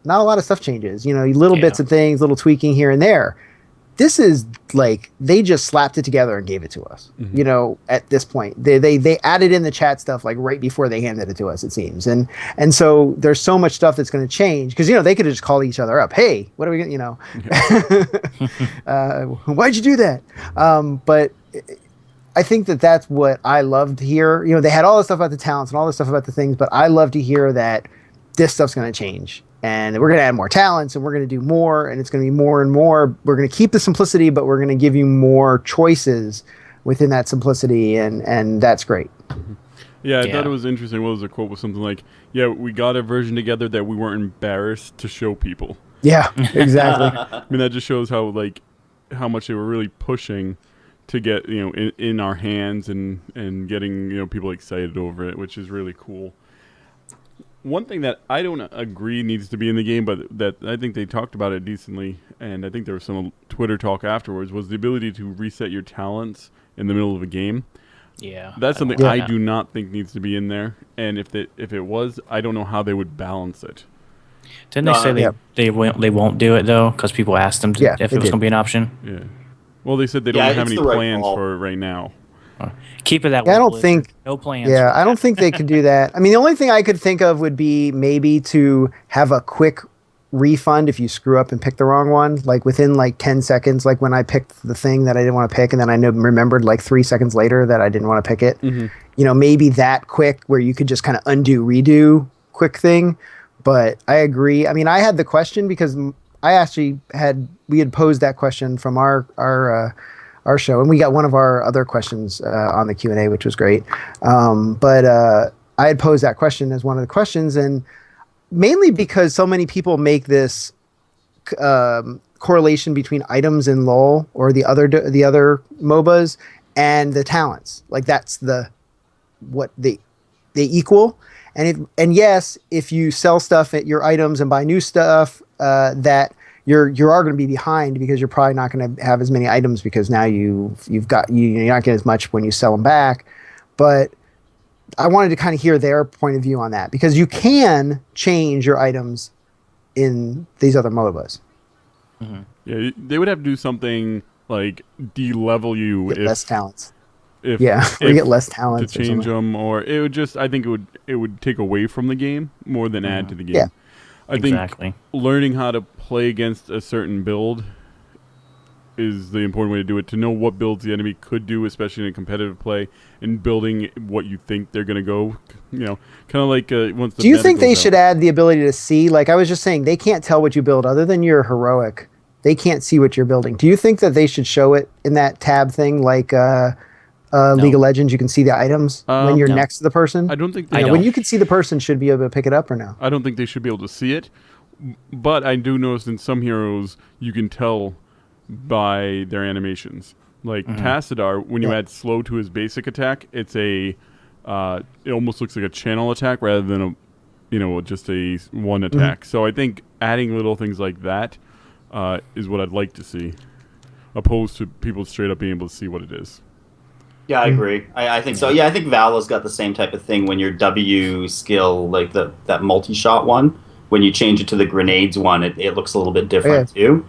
not a lot of stuff changes. Little bits of things, little tweaking here and there. This is like, they just slapped it together and gave it to us, at this point. They added in the chat stuff like right before they handed it to us, it seems. And so there's so much stuff that's going to change. Because, they could have just called each other up. Hey, what are we going to, why'd you do that? But I think that's what I love to hear. They had all this stuff about the talents and all this stuff about the things, but I love to hear that this stuff's going to change. And we're going to add more talents, and we're going to do more, and it's going to be more and more. We're going to keep the simplicity, but we're going to give you more choices within that simplicity, and that's great.
Yeah, I thought it was interesting. What was the quote? Was something like, yeah, we got a version together that we weren't embarrassed to show people.
Yeah, exactly.
I mean, that just shows how much they were really pushing to get in our hands and getting people excited over it, which is really cool. One thing that I don't agree needs to be in the game, but that I think they talked about it decently, and I think there was some Twitter talk afterwards, was the ability to reset your talents in the middle of a game.
Yeah,
that's something I do not think needs to be in there. And if it was, I don't know how they would balance it.
Didn't they say they won't do it though because people asked them if it was going to be an option?
Yeah. Well, they said they don't have any plans for it right now.
Keep it that way.
I don't think
no plans.
Yeah, I don't think they could do that. I mean, the only thing I could think of would be maybe to have a quick refund if you screw up and pick the wrong one, like within like 10 seconds, like when I picked the thing that I didn't want to pick, and then I remembered like 3 seconds later that I didn't want to pick it. Mm-hmm. Maybe that quick where you could just kind of undo, redo quick thing. But I agree. I mean, I had the question because we had posed that question from our show, and we got one of our other questions on the Q&A, which was great. But I had posed that question as one of the questions, and mainly because so many people make this correlation between items in LoL or the other MOBAs and the talents. Like that's what they equal. And yes, if you sell stuff at your items and buy new stuff, that you are going to be behind because you're probably not going to have as many items because now you're not getting as much when you sell them back. But I wanted to kind of hear their point of view on that because you can change your items in these other MOBAs.
Mm-hmm. Yeah, they would have to do something like de-level you
get less talents.
Or
get less talents
to change them, or it would just. I think it would take away from the game more than add to the game.
Yeah.
I think learning how to play against a certain build is the important way to do it. To know what builds the enemy could do, especially in a competitive play, and building what you think they're going to go. Kind of like once.
Do you think they should add the ability to see? Like I was just saying, they can't tell what you build other than your heroic. They can't see what you're building. Do you think that they should show it in that tab thing, like League of Legends? You can see the items when you're next to the person.
I don't think
when you can see the person, should be able to pick it up or no?
I don't think they should be able to see it, but I do notice in some heroes you can tell by their animations. Like Tassadar, when you add slow to his basic attack, it's it almost looks like a channel attack rather than just a one attack. So I think adding little things like that is what I'd like to see, opposed to people straight up being able to see what it is.
Yeah, I agree. I think so. Yeah, I think Vala's got the same type of thing when your W skill, like that multi-shot one, when you change it to the grenades one, it looks a little bit different too.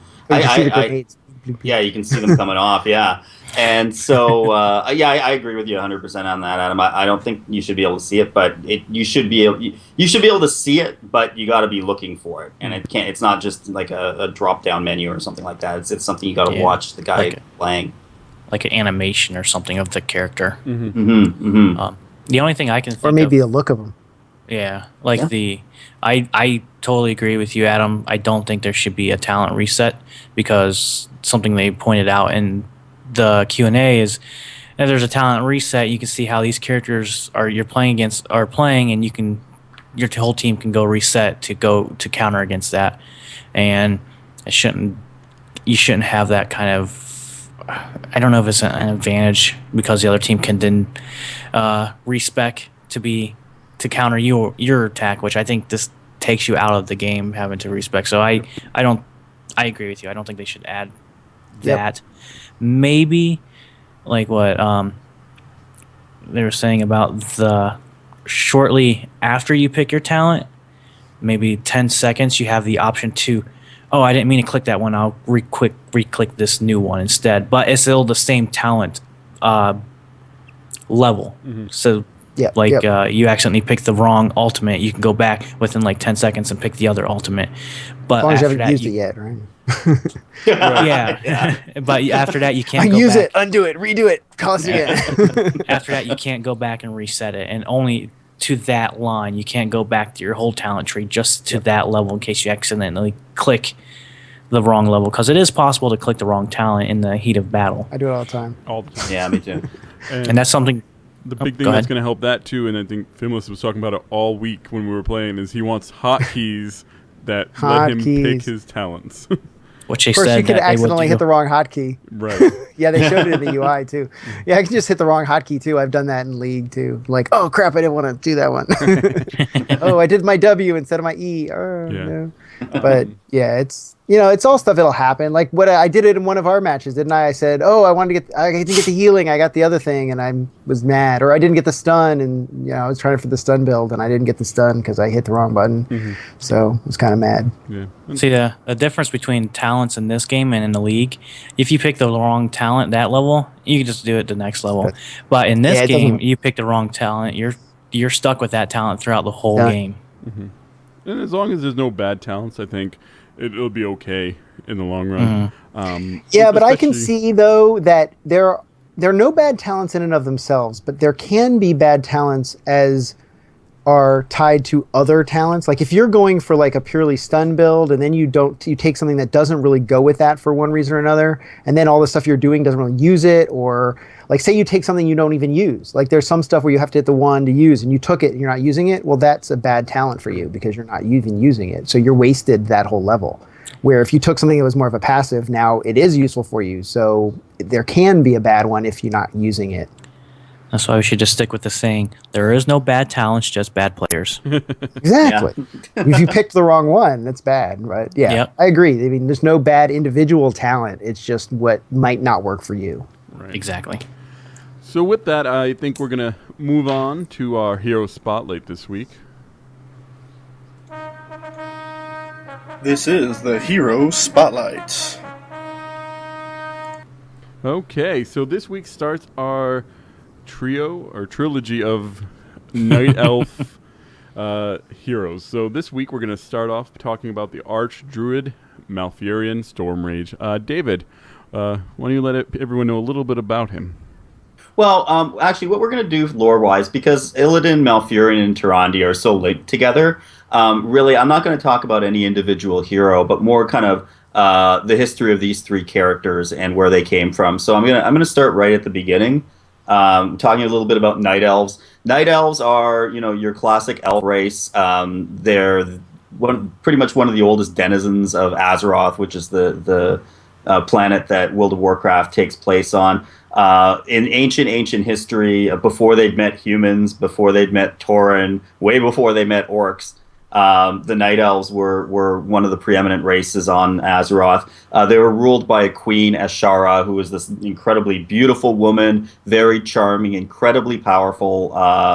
Yeah, you can see them coming off. Yeah, and so I agree with you 100% on that, Adam. I don't think you should be able to see it, but you should be able to see it, but you got to be looking for it, and it's not just like a drop down menu or something like that. It's something you got to watch the guy playing.
Like an animation or something of the character.
Mm-hmm. Mm-hmm. Mm-hmm.
The only thing I can think
or maybe a look of them.
Yeah, I totally agree with you, Adam. I don't think there should be a talent reset because something they pointed out in the Q&A is if there's a talent reset, you can see how these characters you're playing against are playing, and your whole team can go reset to counter against that, and you shouldn't have that kind of. I don't know if it's an advantage because the other team can then respec to counter your attack, which I think this takes you out of the game having to respec. So I agree with you. I don't think they should add that. Maybe like what they were saying about the shortly after you pick your talent, maybe 10 seconds you have the option to. Oh, I didn't mean to click that one. I'll re-click this new one instead. But it's still the same talent level. Mm-hmm. So, you accidentally picked the wrong ultimate, you can go back within like 10 seconds and pick the other ultimate. But
as long as you haven't used it yet, right?
Yeah. But after that, you can't
use it, undo it, redo it, cause it again.
After that, you can't go back and reset it. And only to that line, you can't go back to your whole talent tree, just to that level in case you accidentally click the wrong level, because it is possible to click the wrong talent in the heat of battle.
I do it all the time.
Yeah, me too.
And that's something.
The big thing that's going to help that too, and I think Fimlys was talking about it all week when we were playing, is he wants hotkeys that let him pick his talents.
Which they
Of course,
said
you could
that they would
accidentally
do.
hit the wrong hotkey.
Right.
Yeah, they showed it in the UI too. Yeah, I can just hit the wrong hotkey too. I've done that in League too. Like, oh crap, I didn't want to do that one. Oh, I did my W instead of my E. Oh,
Yeah.
no. But yeah, it's it's all stuff that'll happen. Like what I did it in one of our matches, didn't I? I said, oh, I didn't get the healing. I got the other thing, and I was mad. Or I didn't get the stun, and I was trying for the stun build, and I didn't get the stun because I hit the wrong button. So I was kind of mad.
Yeah.
See, the difference between talents in this game and in the League, if you pick the wrong talent that level, you can just do it the next level. But in this game, you pick the wrong talent, you're stuck with that talent throughout the whole game.
And as long as there's no bad talents, I think it'll be okay in the long run.
Yeah, but I can see though that there are no bad talents in and of themselves, but there can be bad talents as are tied to other talents. Like if you're going for like a purely stun build and then you take something that doesn't really go with that for one reason or another, and then all the stuff you're doing doesn't really use it, or like say you take something you don't even use. Like there's some stuff where you have to hit the one to use and you took it and you're not using it. Well, that's a bad talent for you because you're not even using it. So you're wasted that whole level. Where if you took something that was more of a passive, now it is useful for you. So there can be a bad one if you're not using it.
That's why we should just stick with the saying, there is no bad talents, just bad players.
Exactly. If you picked the wrong one, that's bad, right? Yeah,
Yep.
I agree. I mean, there's no bad individual talent. It's just what might not work for you.
Right.
Exactly.
So with that, I think we're going to move on to our hero spotlight this week.
This is the Hero Spotlight.
Okay, so this week starts our trio or trilogy of Night Elf heroes. So this week we're going to start off talking about the Arch Druid, Malfurion, Stormrage. David, why don't you let everyone know a little bit about him?
Well, actually, what we're going to do lore-wise, because Illidan, Malfurion, and Tyrande are so linked together, really, I'm not going to talk about any individual hero, but more kind of the history of these three characters and where they came from. So I'm gonna start right at the beginning, talking a little bit about Night Elves. Night Elves are, your classic elf race. They're pretty much one of the oldest denizens of Azeroth, which is the planet that World of Warcraft takes place on. In ancient history, before they'd met humans, before they'd met Tauren, way before they met orcs, the Night Elves were one of the preeminent races on Azeroth. They were ruled by a queen, Ashara, who was this incredibly beautiful woman, very charming, incredibly powerful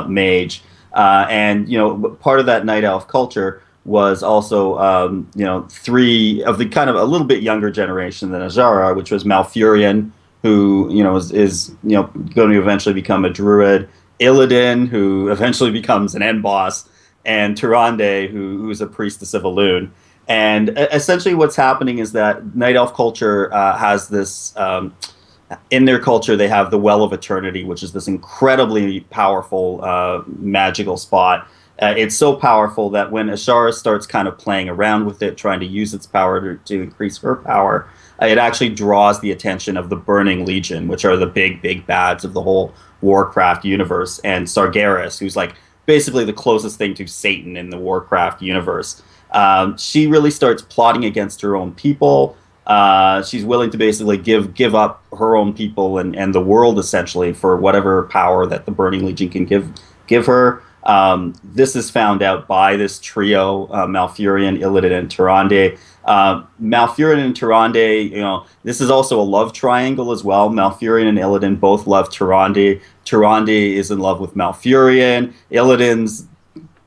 mage. And part of that Night Elf culture was also three of the kind of a little bit younger generation than Ashara, which was Malfurion, who is going to eventually become a druid, Illidan, who eventually becomes an end boss, and Tyrande, who's a priestess of Elune. And essentially what's happening is that Night Elf culture has this, in their culture, they have the Well of Eternity, which is this incredibly powerful magical spot. It's so powerful that when Ashara starts kind of playing around with it, trying to use its power to increase her power, it actually draws the attention of the Burning Legion, which are the big bads of the whole Warcraft universe, and Sargeras, who's like basically the closest thing to Satan in the Warcraft universe. She really starts plotting against her own people. She's willing to basically give up her own people and the world essentially for whatever power that the Burning Legion can give her. This is found out by this trio, Malfurion, Illidan, and Tyrande. Malfurion and Tyrande, this is also a love triangle as well. Malfurion and Illidan both love Tyrande. Tyrande is in love with Malfurion. Illidan's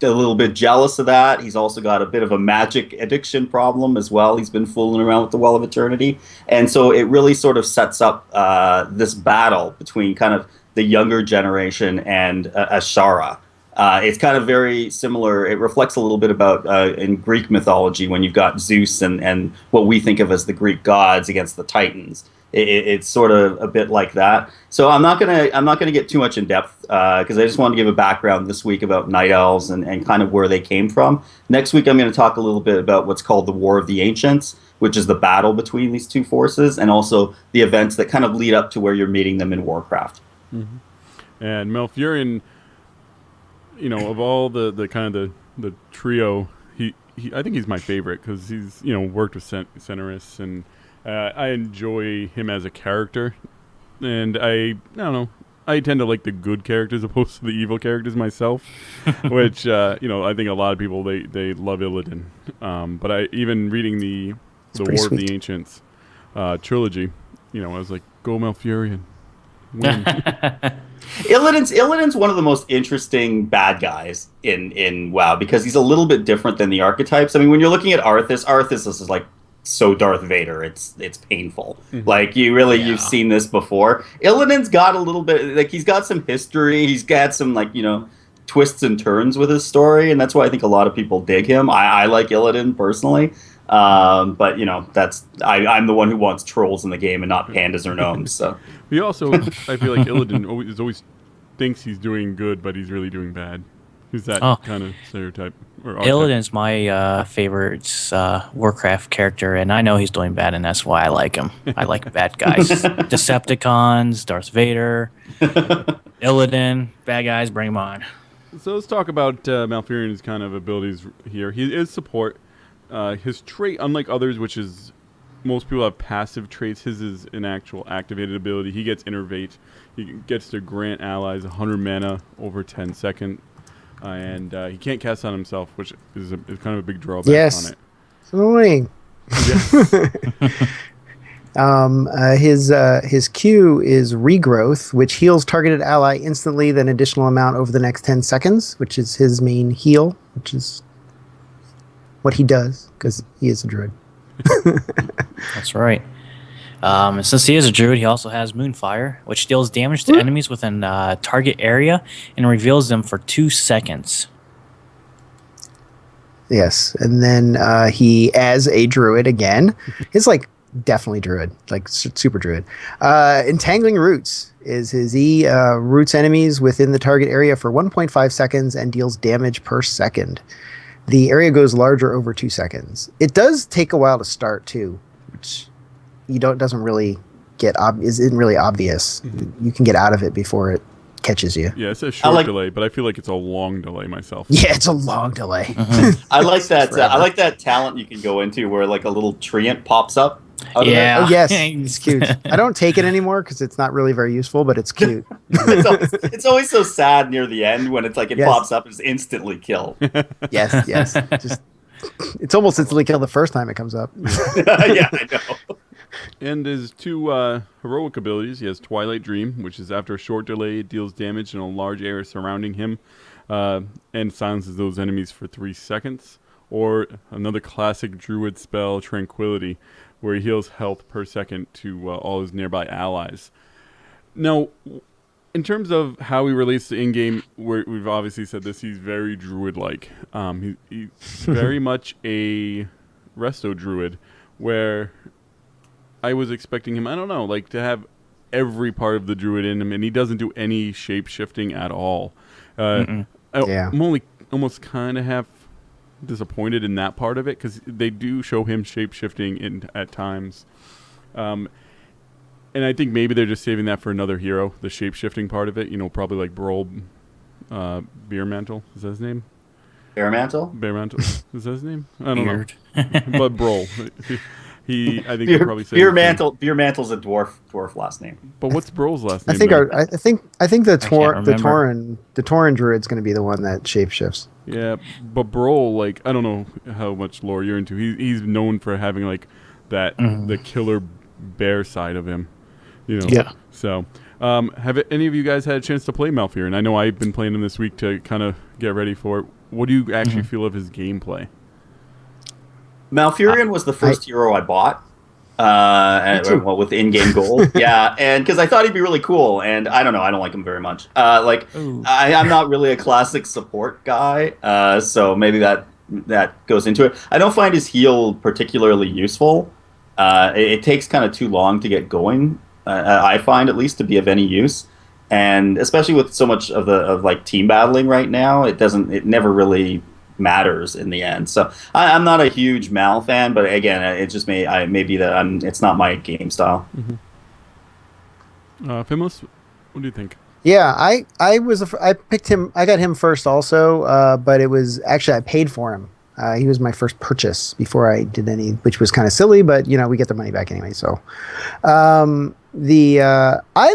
a little bit jealous of that. He's also got a bit of a magic addiction problem as well. He's been fooling around with the Well of Eternity. And so it really sort of sets up this battle between kind of the younger generation and Ashara. It's kind of very similar. It reflects a little bit about in Greek mythology when you've got Zeus and what we think of as the Greek gods against the Titans. It's sort of a bit like that. So I'm not gonna get too much in depth because I just want to give a background this week about Night Elves and kind of where they came from. Next week I'm going to talk a little bit about what's called the War of the Ancients, which is the battle between these two forces, and also the events that kind of lead up to where you're meeting them in Warcraft.
Mm-hmm. And Malfurion, of all the kind of the trio, he I think he's my favorite because he's worked with Cenerus and I enjoy him as a character, and I don't know. I tend to like the good characters opposed to the evil characters myself, which I think a lot of people they love Illidan. But even reading the War of the Ancients trilogy, I was like, go Malfurion. Win.
Illidan's one of the most interesting bad guys in WoW because he's a little bit different than the archetypes. I mean, when you're looking at Arthas is like so Darth Vader, it's painful.
Mm-hmm.
Like you've seen this before. Illidan's got a little bit, like he's got some history, he's got some twists and turns with his story, and that's why I think a lot of people dig him. I like Illidan personally, but I'm the one who wants trolls in the game and not pandas or gnomes. So
he also, I feel like Illidan always thinks he's doing good, but he's really doing bad. Who's that kind of stereotype?
Illidan's my favorite Warcraft character, and I know he's doing bad, and that's why I like him. I like bad guys. Decepticons, Darth Vader, Illidan, bad guys, bring them on.
So let's talk about Malfurion's kind of abilities here. He is support. His trait, unlike others, which is most people have passive traits, his is an actual activated ability. He gets Innervate. He gets to grant allies 100 mana over 10 seconds. And he can't cast on himself, which is kind of a big drawback on it.
It's annoying.
Yes.
His Q is Regrowth, which heals targeted ally instantly, then additional amount over the next 10 seconds, which is his main heal, which is what he does, because he is a druid.
That's right. And since he is a druid, he also has Moonfire, which deals damage to enemies within target area and reveals them for 2 seconds.
Yes, and then he, as a druid again, is definitely druid, super druid. Entangling Roots is his E. Roots enemies within the target area for 1.5 seconds and deals damage per second. The area goes larger over 2 seconds. It does take a while to start too, which doesn't really isn't really obvious. Mm-hmm. You can get out of it before it catches you.
Yeah, it's a short delay, but I feel like it's a long delay myself.
Yeah, it's a long delay.
Mm-hmm.
I like that. I like that talent you can go into where a little treant pops up.
Yeah.
Oh yes, it's cute. I don't take it anymore because it's not really very useful, but it's cute.
it's always so sad near the end when it's pops up and it's instantly kill.
Yes. It's almost instantly kill the first time it comes up.
Yeah, I know.
And his 2 heroic abilities, he has Twilight Dream, which is after a short delay, it deals damage in a large area surrounding him and silences those enemies for 3 seconds. Or another classic druid spell, Tranquility, where he heals health per second to all his nearby allies. Now, in terms of how he relates to in-game, we've obviously said this, he's very druid-like. He's very much a resto druid, where I was expecting him, I don't know, to have every part of the druid in him, and he doesn't do any shape-shifting at all. I'm only almost kind of half disappointed in that part of it, because they do show him shape-shifting at times. And I think maybe they're just saving that for another hero, the shape-shifting part of it, probably like Brol Beermantle. Is that his name? Beermantle? Is that his name? I don't know. But Brol. I think they'll probably say
Beermantle's a dwarf last name.
But what's Brol's last name?
I think the Tauren druid's going to be the one that shapeshifts.
Yeah, but Brol, I don't know how much lore you're into. He's known for having that the killer bear side of him.
Yeah.
So, have any of you guys had a chance to play Malfurion? I know I've been playing him this week to kind of get ready for it. What do you actually feel of his gameplay?
Malfurion was the first hero I bought. With in-game gold. Yeah, and because I thought he'd be really cool, and I don't know, I don't like him very much. I'm not really a classic support guy, so maybe that goes into it. I don't find his heal particularly useful. It takes kind of too long to get going. I find, at least, to be of any use, and especially with so much of team battling right now, it never really matters in the end. So I'm not a huge Mal fan, but again, it just maybe that it's not my game style.
Fimlys, what do you think?
Yeah, I picked him. I got him first also, but it was actually I paid for him. He was my first purchase before I did any, which was kind of silly, but we get the money back anyway. So, I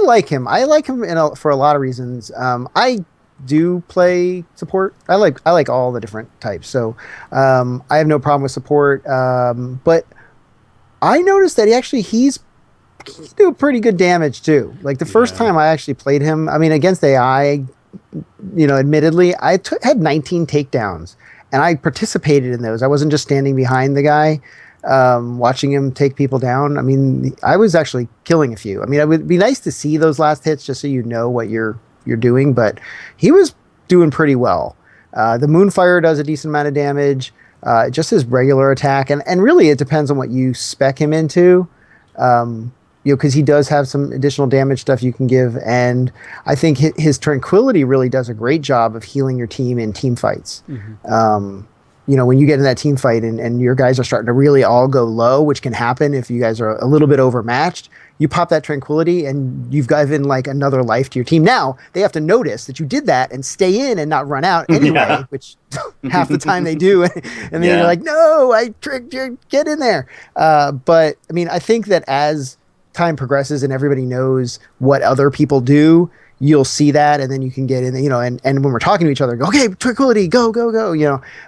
like him. I like him for a lot of reasons. I do play support. I like all the different types. So, I have no problem with support. But I noticed that he do pretty good damage too. Like the first time I actually played him, I mean, against AI, admittedly, I had 19 takedowns, and I participated in those. I wasn't just standing behind the guy, watching him take people down. I mean, I was actually killing a few. I mean, it would be nice to see those last hits just so you know what you're doing, but he was doing pretty well. The Moonfire does a decent amount of damage, just his regular attack, and really it depends on what you spec him into. Because he does have some additional damage stuff you can give, and I think his Tranquility really does a great job of healing your team in team fights. When you get in that team fight and your guys are starting to really all go low, which can happen if you guys are a little bit overmatched, you pop that Tranquility and you've given like another life to your team. Now they have to notice that you did that and stay in and not run out anyway, which half the time they do. And then you're like, no, I tricked you, get in there. But I mean, I think that as time progresses and everybody knows what other people do, you'll see that, and then you can get in, and when we're talking to each other, go, okay, Tranquility, go,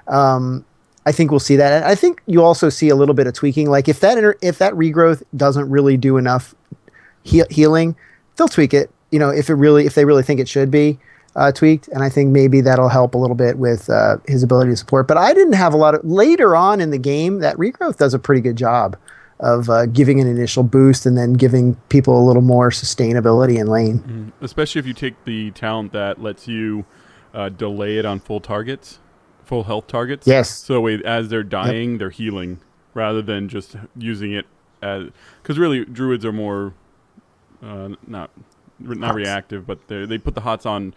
I think we'll see that. And I think you also see a little bit of tweaking. Like if that regrowth doesn't really do enough healing, they'll tweak it, if they really think it should be tweaked. And I think maybe that'll help a little bit with his ability to support. But I didn't have later on in the game, that regrowth does a pretty good job of giving an initial boost and then giving people a little more sustainability in lane.
Especially if you take the talent that lets you delay it on full health targets.
Yes.
So as they're dying, they're healing rather than just using it as... Because really, druids are more not reactive, but they put the HOTS on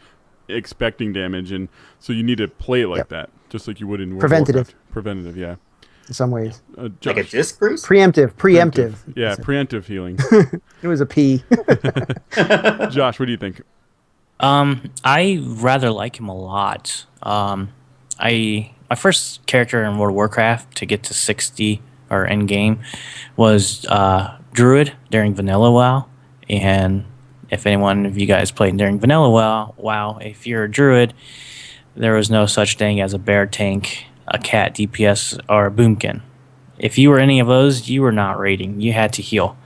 expecting damage, and so you need to play it like that, just like you would in World of Warcraft. Preventative, yeah.
In some ways.
Like a disc boost?
Preemptive.
Yeah, preemptive healing.
It was a P.
Josh, what do you think?
I rather like him a lot. My first character in World of Warcraft to get to 60 or end game was Druid during Vanilla WoW. And if anyone of you guys played during Vanilla WoW, if you're a Druid, there was no such thing as a bear tank, a cat DPS, or a boomkin. If you were any of those, you were not raiding. You had to heal.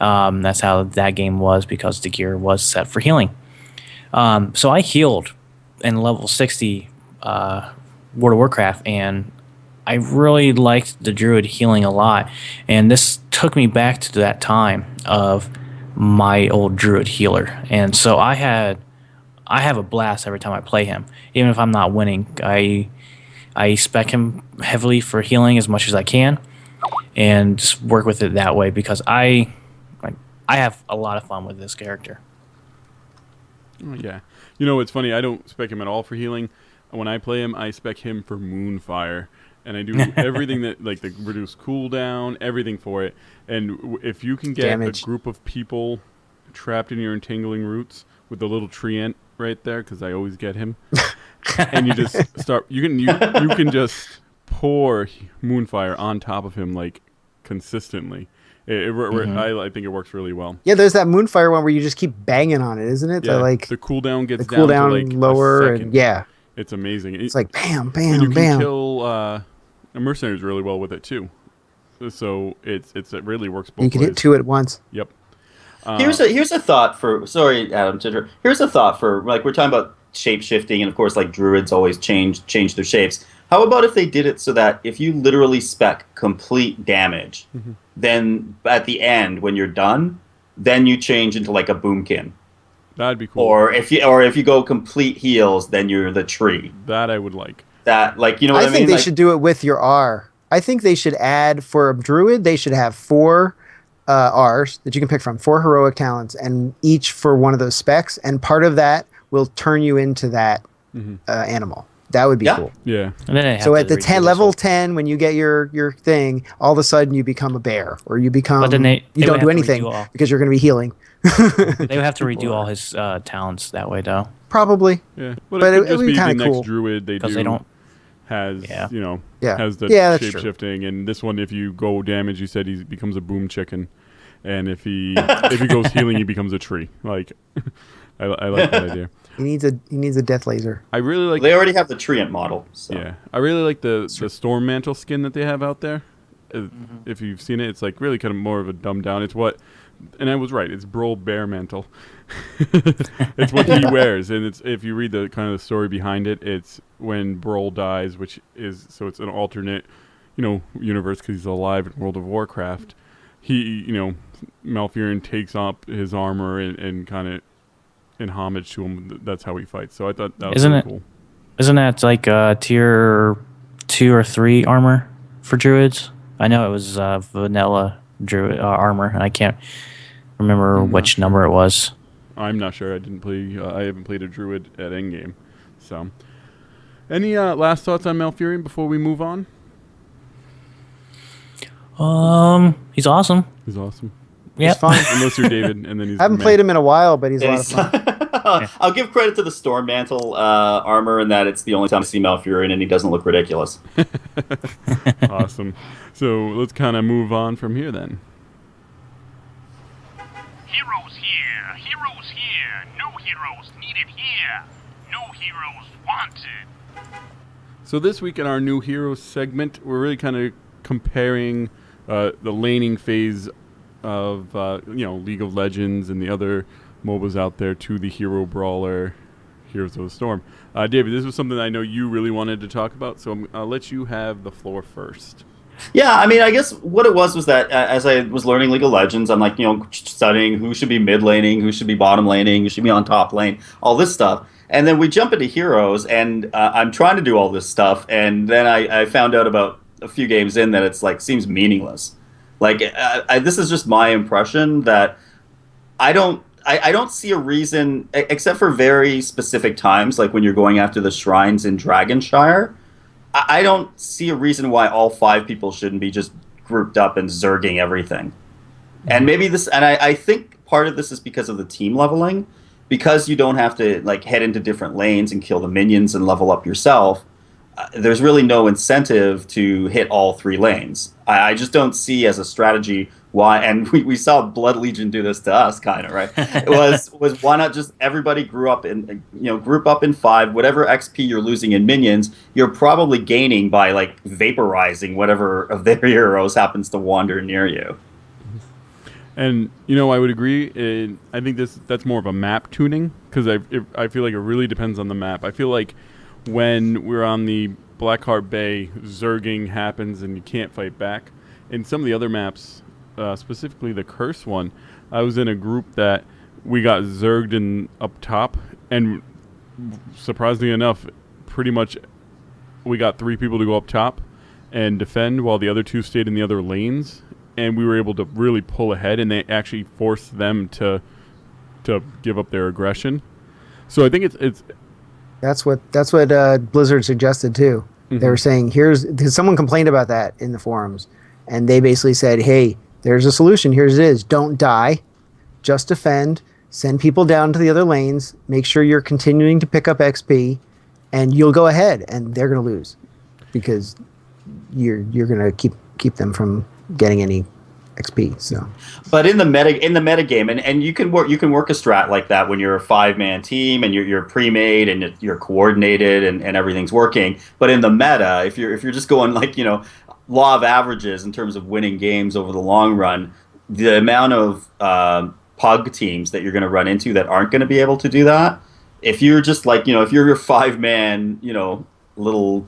That's how that game was, because the gear was set for healing. So I healed in level 60 World of Warcraft, and I really liked the Druid healing a lot. And this took me back to that time of my old Druid healer. And so I have a blast every time I play him. Even if I'm not winning, I spec him heavily for healing as much as I can, and just work with it that way, because I have a lot of fun with this character.
Oh, yeah. It's funny. I don't spec him at all for healing. When I play him, I spec him for Moonfire, and I do everything that, like, the reduce cooldown, everything for it. And if you can get damage. A group of people trapped in your entangling roots with the little treant right there, because I always get him. And you just start. You can just pour Moonfire on top of him, like, consistently. I think it works really well.
Yeah, there's that Moonfire one where you just keep banging on it, isn't it?
Yeah,
the
cooldown gets down to like
lower,
a second.
and
it's amazing.
It's like bam, bam,
and you
bam.
can kill mercenaries really well with it too. So it really works both ways.
You can hit two at once.
Yep.
Here's a thought for. Sorry, Adam. Here's a thought for, like, we're talking about shape shifting, and of course, like, druids always change their shapes. How about if they did it so that if you literally spec complete damage, then at the end when you're done, then you change into like a boomkin.
That'd be cool.
Or if you go complete heals, then you're the tree.
That I would like.
That, like, you know what I mean?
I think they should do it with your R. I think they should add, for a druid, they should have 4 Rs that you can pick from, 4 heroic talents, and each for one of those specs, and part of that will turn you into that animal. That would be cool.
Yeah.
So at the level 10, when you get your thing, all of a sudden you become a bear, or you become. But then you don't do anything because you're going to be healing.
They would have to redo all his talents that way, though.
Probably.
Yeah, but it could just be the next druid they do.
They don't
has
Yeah.
has the
that's
shape
true.
shifting, and this one, if you go damage, you said he becomes a boom chicken, and if he goes healing, he becomes a tree. Like, I like that idea.
He needs a death laser.
I really like.
They already have the Treant model. So.
Yeah, I really like the Storm Mantle skin that they have out there. If you've seen it, it's like really kind of more of a dumbed down. It's what, and I was right. It's Brawl Bear Mantle. It's what he wears, and it's if you read the kind of the story behind it, it's when Brawl dies, which is it's an alternate, universe because he's alive in World of Warcraft. He, Malfurion takes up his armor and kind of in homage to him. That's how he fights. So I thought that was really cool.
Isn't that like tier 2 or 3 armor for druids? I know it was vanilla druid armor, and I can't remember which number it was.
I'm not sure. I didn't play. I haven't played a druid at endgame. So, any last thoughts on Malfurion before we move on?
He's awesome.
He's awesome.
Yeah,
He's fine.
Unless you're David, and then he's.
I haven't played him in a while, but he's a lot of fun.
I'll give credit to the Storm Mantle armor in that it's the only time I see Malfurion and he doesn't look ridiculous.
Awesome. So let's kind of move on from here then.
Heroes here, no heroes needed here, no heroes wanted.
So this week in our new heroes segment, we're really kind of comparing the laning phase of League of Legends and the other MOBAs out there to the hero brawler Heroes of the Storm. David, this was something I know you really wanted to talk about, so I'll let you have the floor first.
Yeah, I mean, I guess what it was that as I was learning League of Legends, I'm like, studying who should be mid laning, who should be bottom laning, who should be on top lane, all this stuff. And then we jump into Heroes, and I'm trying to do all this stuff, and then I found out about a few games in that it's like seems meaningless. Like, this is just my impression that I don't see a reason, except for very specific times, like when you're going after the shrines in Dragonshire. I don't see a reason why all 5 people shouldn't be just grouped up and zerging everything. And maybe I think part of this is because of the team leveling, because you don't have to like head into different lanes and kill the minions and level up yourself. There's really no incentive to hit all 3 lanes. I just don't see as a strategy why, and we saw Blood Legion do this to us, kind of, right? It was why not just everybody group up in 5, whatever XP you're losing in minions, you're probably gaining by like vaporizing whatever of their heroes happens to wander near you.
And I would agree. I think that's more of a map tuning because I feel like it really depends on the map. I feel like when we're on the Blackheart Bay, zerging happens and you can't fight back. In some of the other maps, specifically the Curse one, I was in a group that we got zerged in up top, and surprisingly enough, pretty much we got 3 people to go up top and defend while the other 2 stayed in the other lanes, and we were able to really pull ahead, and they actually forced them to give up their aggression. So I think it's
That's what Blizzard suggested too.
Mm-hmm.
They were saying because someone complained about that in the forums, and they basically said, "Hey, there's a solution. Here's it is. Don't die, just defend. Send people down to the other lanes. Make sure you're continuing to pick up XP, and you'll go ahead. And they're going to lose because you're going to keep them from getting any XP." So,
but in the meta game, and you can work a strat like that when you're a 5-man team and you're pre-made and you're coordinated and everything's working. But in the meta, if you're just going like law of averages in terms of winning games over the long run, the amount of pug teams that you're going to run into that aren't going to be able to do that. If you're just like if you're your 5-man little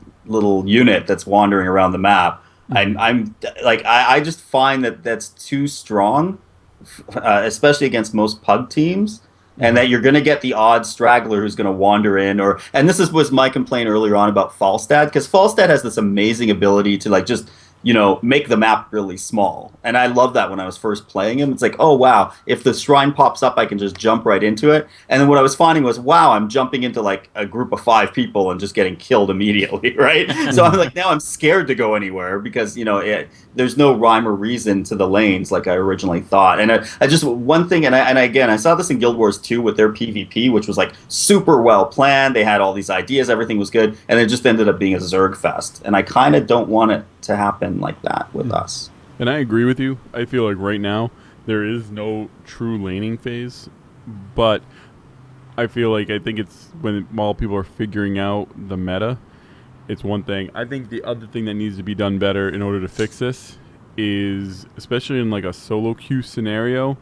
unit that's wandering around the map. I'm like I just find that that's too strong, especially against most pug teams, and that you're going to get the odd straggler who's going to wander in. And this was my complaint earlier on about Falstad, because Falstad has this amazing ability to like just make the map really small. And I love that when I was first playing him. It's like, oh, wow, if the shrine pops up, I can just jump right into it. And then what I was finding was, wow, I'm jumping into like a group of 5 people and just getting killed immediately, right? So I'm like, now I'm scared to go anywhere because, there's no rhyme or reason to the lanes like I originally thought. And I just, one thing, and again, I saw this in Guild Wars 2 with their PvP, which was like super well planned. They had all these ideas, everything was good. And it just ended up being a Zerg fest. And I kind of don't want it to happen like that with us.
And I agree with you. I feel like right now there is no true laning phase, but I think it's when all people are figuring out the meta, it's one thing. I think the other thing that needs to be done better in order to fix this is, especially in like a solo queue scenario,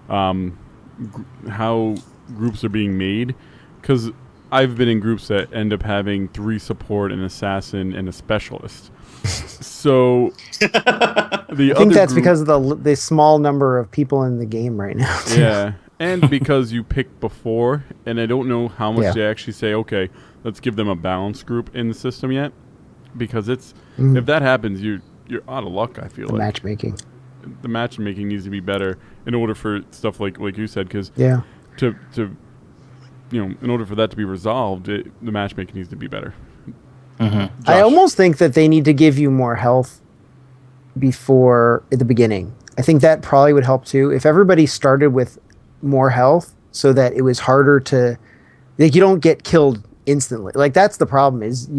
how groups are being made, because I've been in groups that end up having 3 support, an assassin, and a specialist. So
I think that's because of the small number of people in the game right now.
Yeah, and because you pick before, and I don't know how much they actually say, okay, let's give them a balanced group in the system yet, because it's if that happens, you're out of luck. I feel like the matchmaking needs to be better in order for stuff like you said, because to in order for that to be resolved, the matchmaking needs to be better.
I almost think that they need to give you more health before at the beginning. I think that probably would help too. If everybody started with more health so that it was harder to, like, you don't get killed instantly. Like, that's the problem is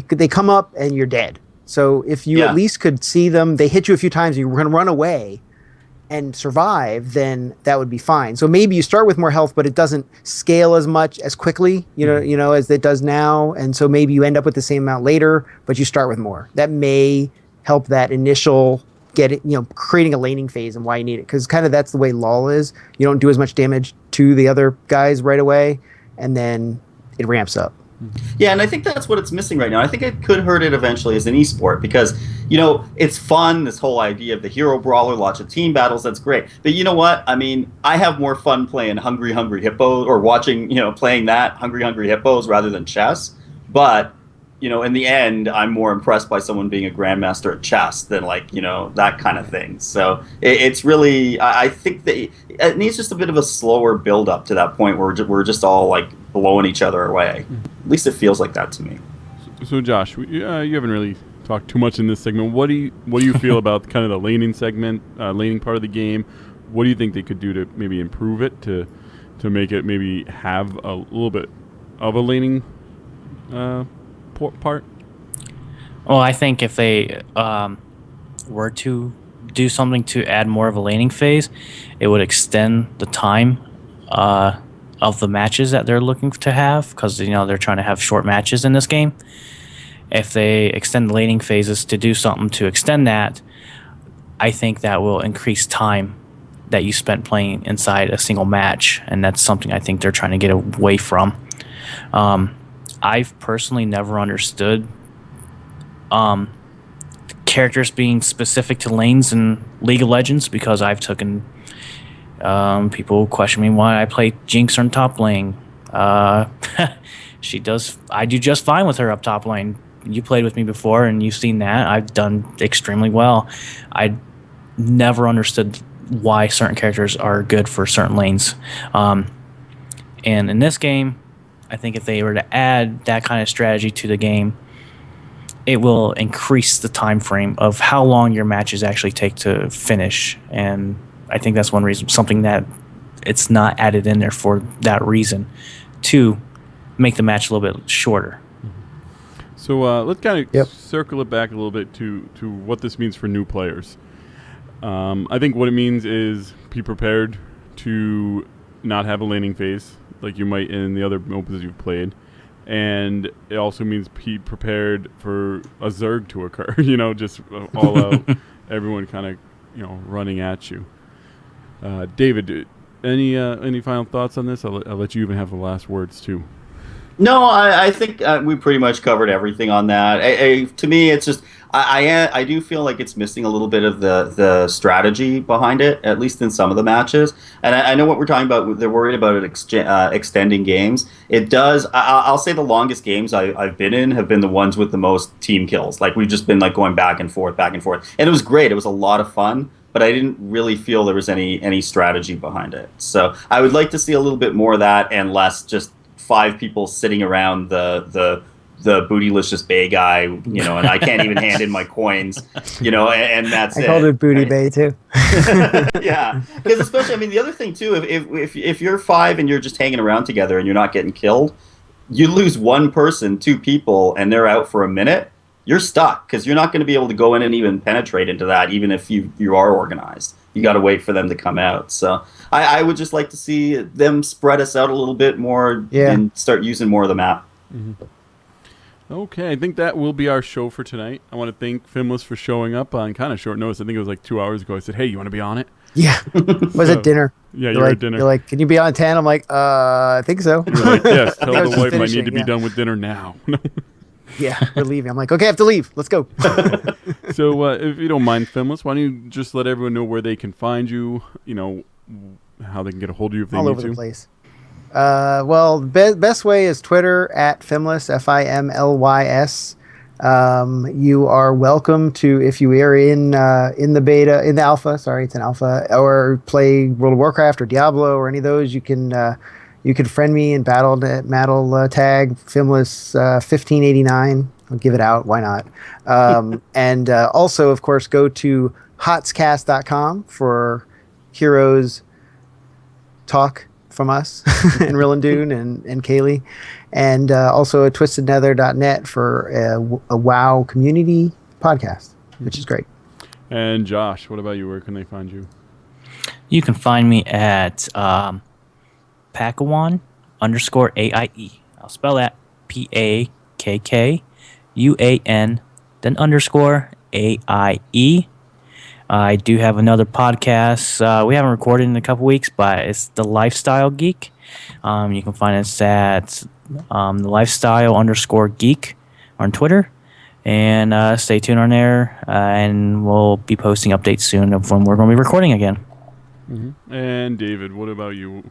they come up and you're dead. So if you at least could see them, they hit you a few times, you're going to run away and survive, then that would be fine. So maybe you start with more health, but it doesn't scale as much as quickly, as it does now. And so maybe you end up with the same amount later, but you start with more. That may help that initial creating a laning phase and why you need it. Because kind of that's the way LoL is. You don't do as much damage to the other guys right away, and then it ramps up.
Yeah, and I think that's what it's missing right now. I think it could hurt it eventually as an esport because, it's fun, this whole idea of the hero brawler, lots of team battles, that's great. But you know what? I mean, I have more fun playing Hungry Hungry Hippos or watching, playing that Hungry Hungry Hippos rather than chess. But, in the end, I'm more impressed by someone being a grandmaster at chess than that kind of thing. So it's really, I think that it needs just a bit of a slower build up to that point where we're just all blowing each other away. At least it feels like that to me.
So Josh, you haven't really talked too much in this segment. What do you feel about kind of the laning segment, laning part of the game? What do you think they could do to maybe improve it to make it maybe have a little bit of a laning part?
Well, I think if they were to do something to add more of a laning phase, it would extend the time of the matches that they're looking to have, because they're trying to have short matches in this game. If they extend the laning phases to do something to extend that, I think that will increase time that you spent playing inside a single match, and that's something I think they're trying to get away from. I've personally never understood characters being specific to lanes in League of Legends, because I've taken people question me why I play Jinx on top lane. I do just fine with her up top lane. You played with me before and you've seen that. I've done extremely well. I never understood why certain characters are good for certain lanes. And in this game, I think if they were to add that kind of strategy to the game, it will increase the time frame of how long your matches actually take to finish. And I think that's one reason, something that it's not added in there for that reason, to make the match a little bit shorter.
So let's kind of circle it back a little bit to what this means for new players. I think what it means is be prepared to not have a laning phase like you might in the other MOBAs you've played. And it also means be prepared for a Zerg to occur, just all out, everyone kind of, running at you. David, any final thoughts on this? I'll let you even have the last words too.
No, I think we pretty much covered everything on that. To me, it's just I do feel like it's missing a little bit of the strategy behind it, at least in some of the matches. And I know what we're talking about. They're worried about it extending games. It does. I'll say the longest games I've been in have been the ones with the most team kills. Like we've just been like going back and forth, and it was great. It was a lot of fun. But I didn't really feel there was any strategy behind it. So I would like to see a little bit more of that and less just 5 people sitting around the bootylicious bay guy, and I can't even hand in my coins, and that's it.
I called it Booty Bay too.
Yeah, because especially, I mean, the other thing too, if you're 5 and you're just hanging around together and you're not getting killed, you lose one person, 2 people, and they're out for a minute. You're stuck because you're not going to be able to go in and even penetrate into that, even if you are organized. You got to wait for them to come out. So I would just like to see them spread us out a little bit more and start using more of the map.
Mm-hmm. Okay, I think that will be our show for tonight. I want to thank Fimlys for showing up on kind of short notice. I think it was like 2 hours ago. I said, hey, you want to be on it?
Yeah. Was it dinner?
Yeah, you're at dinner.
You're like, can you be on at 10? I'm like, I think so.
You're like, yes, tell the wife I need to be done with dinner now.
Yeah, we're leaving. I'm like, okay, I have to leave. Let's go.
So if you don't mind, Fimlys, why don't you just let everyone know where they can find you, how they can get a hold of you if they need to.
All over the place. Well, best way is Twitter at Fimlys, Fimlys. You are welcome to, if you are in the alpha, it's an alpha, or play World of Warcraft or Diablo or any of those, you can friend me and battle tag Fimlys 1589. I'll give it out. Why not? And also, of course, go to HotScast.com for heroes talk from us and Rillandune and Kaylee. And also twistednether.net for a WoW community podcast, which is great.
And Josh, what about you? Where can they find you?
You can find me at Pakawan _AIE. I'll spell that PAKKUAN, then _AIE. I do have another podcast. We haven't recorded in a couple weeks, but it's The Lifestyle Geek. You can find us at the Lifestyle _Geek on Twitter. And stay tuned on there, and we'll be posting updates soon of when we're going to be recording again.
Mm-hmm. And David, what about you?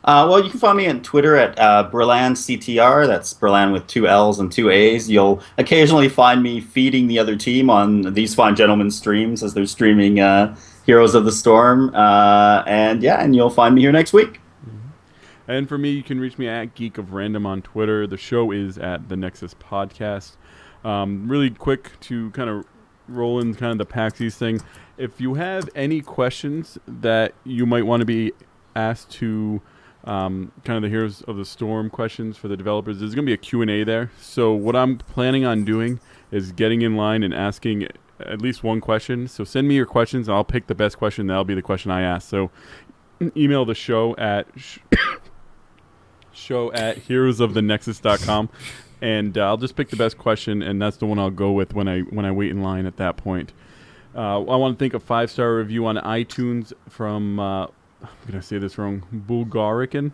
Well, you can find me on Twitter at BerlanCTR. That's Berlan with 2 L's and 2 A's. You'll occasionally find me feeding the other team on these fine gentlemen's streams as they're streaming Heroes of the Storm. And you'll find me here next week.
Mm-hmm. And for me, you can reach me at Geek of Random on Twitter. The show is at the Nexus Podcast. Really quick to kind of roll in kind of the PaxEast thing. If you have any questions that you might want to be asked to kind of the Heroes of the Storm questions for the developers, there's going to be a Q&A there. So what I'm planning on doing is getting in line and asking at least one question. So send me your questions, and I'll pick the best question. That'll be the question I ask. So email the show at heroesofTheNexus.com. And I'll just pick the best question, and that's the one I'll go with when I wait in line at that point. I want to thank a 5-star review on iTunes from, I'm going to say this wrong, Bulgarican.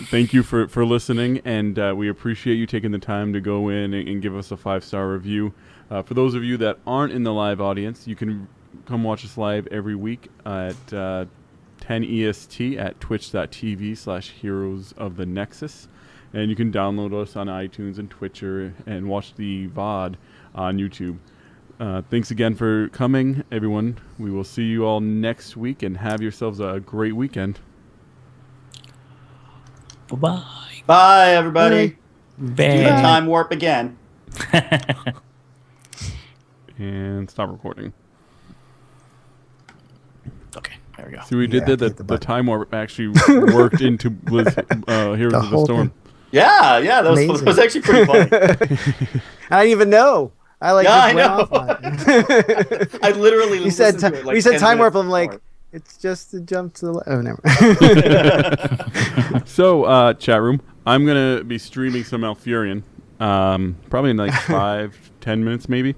Thank you for listening, and we appreciate you taking the time to go in and give us a 5-star review. For those of you that aren't in the live audience, you can come watch us live every week at 10 EST at twitch.tv/heroesofThenexus. And you can download us on iTunes and Twitcher and watch the VOD on YouTube. Thanks again for coming, everyone. We will see you all next week, and have yourselves a great weekend.
Bye-bye.
Bye, everybody.
Bye.
Do the time warp again.
And stop recording.
Okay, there we go.
See, we did that. The time warp actually worked into Heroes of the Storm.
Yeah, that was actually pretty funny.
I didn't even know. I went off on it.
I literally
you said
like
time warp. I'm like, it's just a jump to the left. Oh, never mind.
So, chat room, I'm going to be streaming some Malfurion, probably in like 5-10 minutes maybe.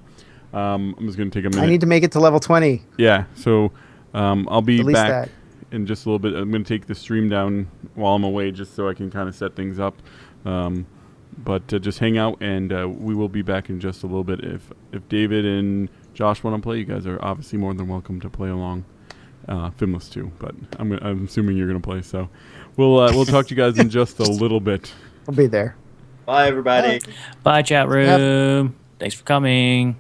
I'm just going to take a minute.
I need to make it to level 20.
Yeah, so I'll be back in just a little bit. I'm going to take the stream down while I'm away just so I can kind of set things up. But just hang out, and we will be back in just a little bit. If David and Josh want to play, you guys are obviously more than welcome to play along. Fimlys too, but I'm assuming you're going to play. So we'll talk to you guys in just a little bit.
I'll be there.
Bye, everybody.
Bye, chat room. Thanks for coming.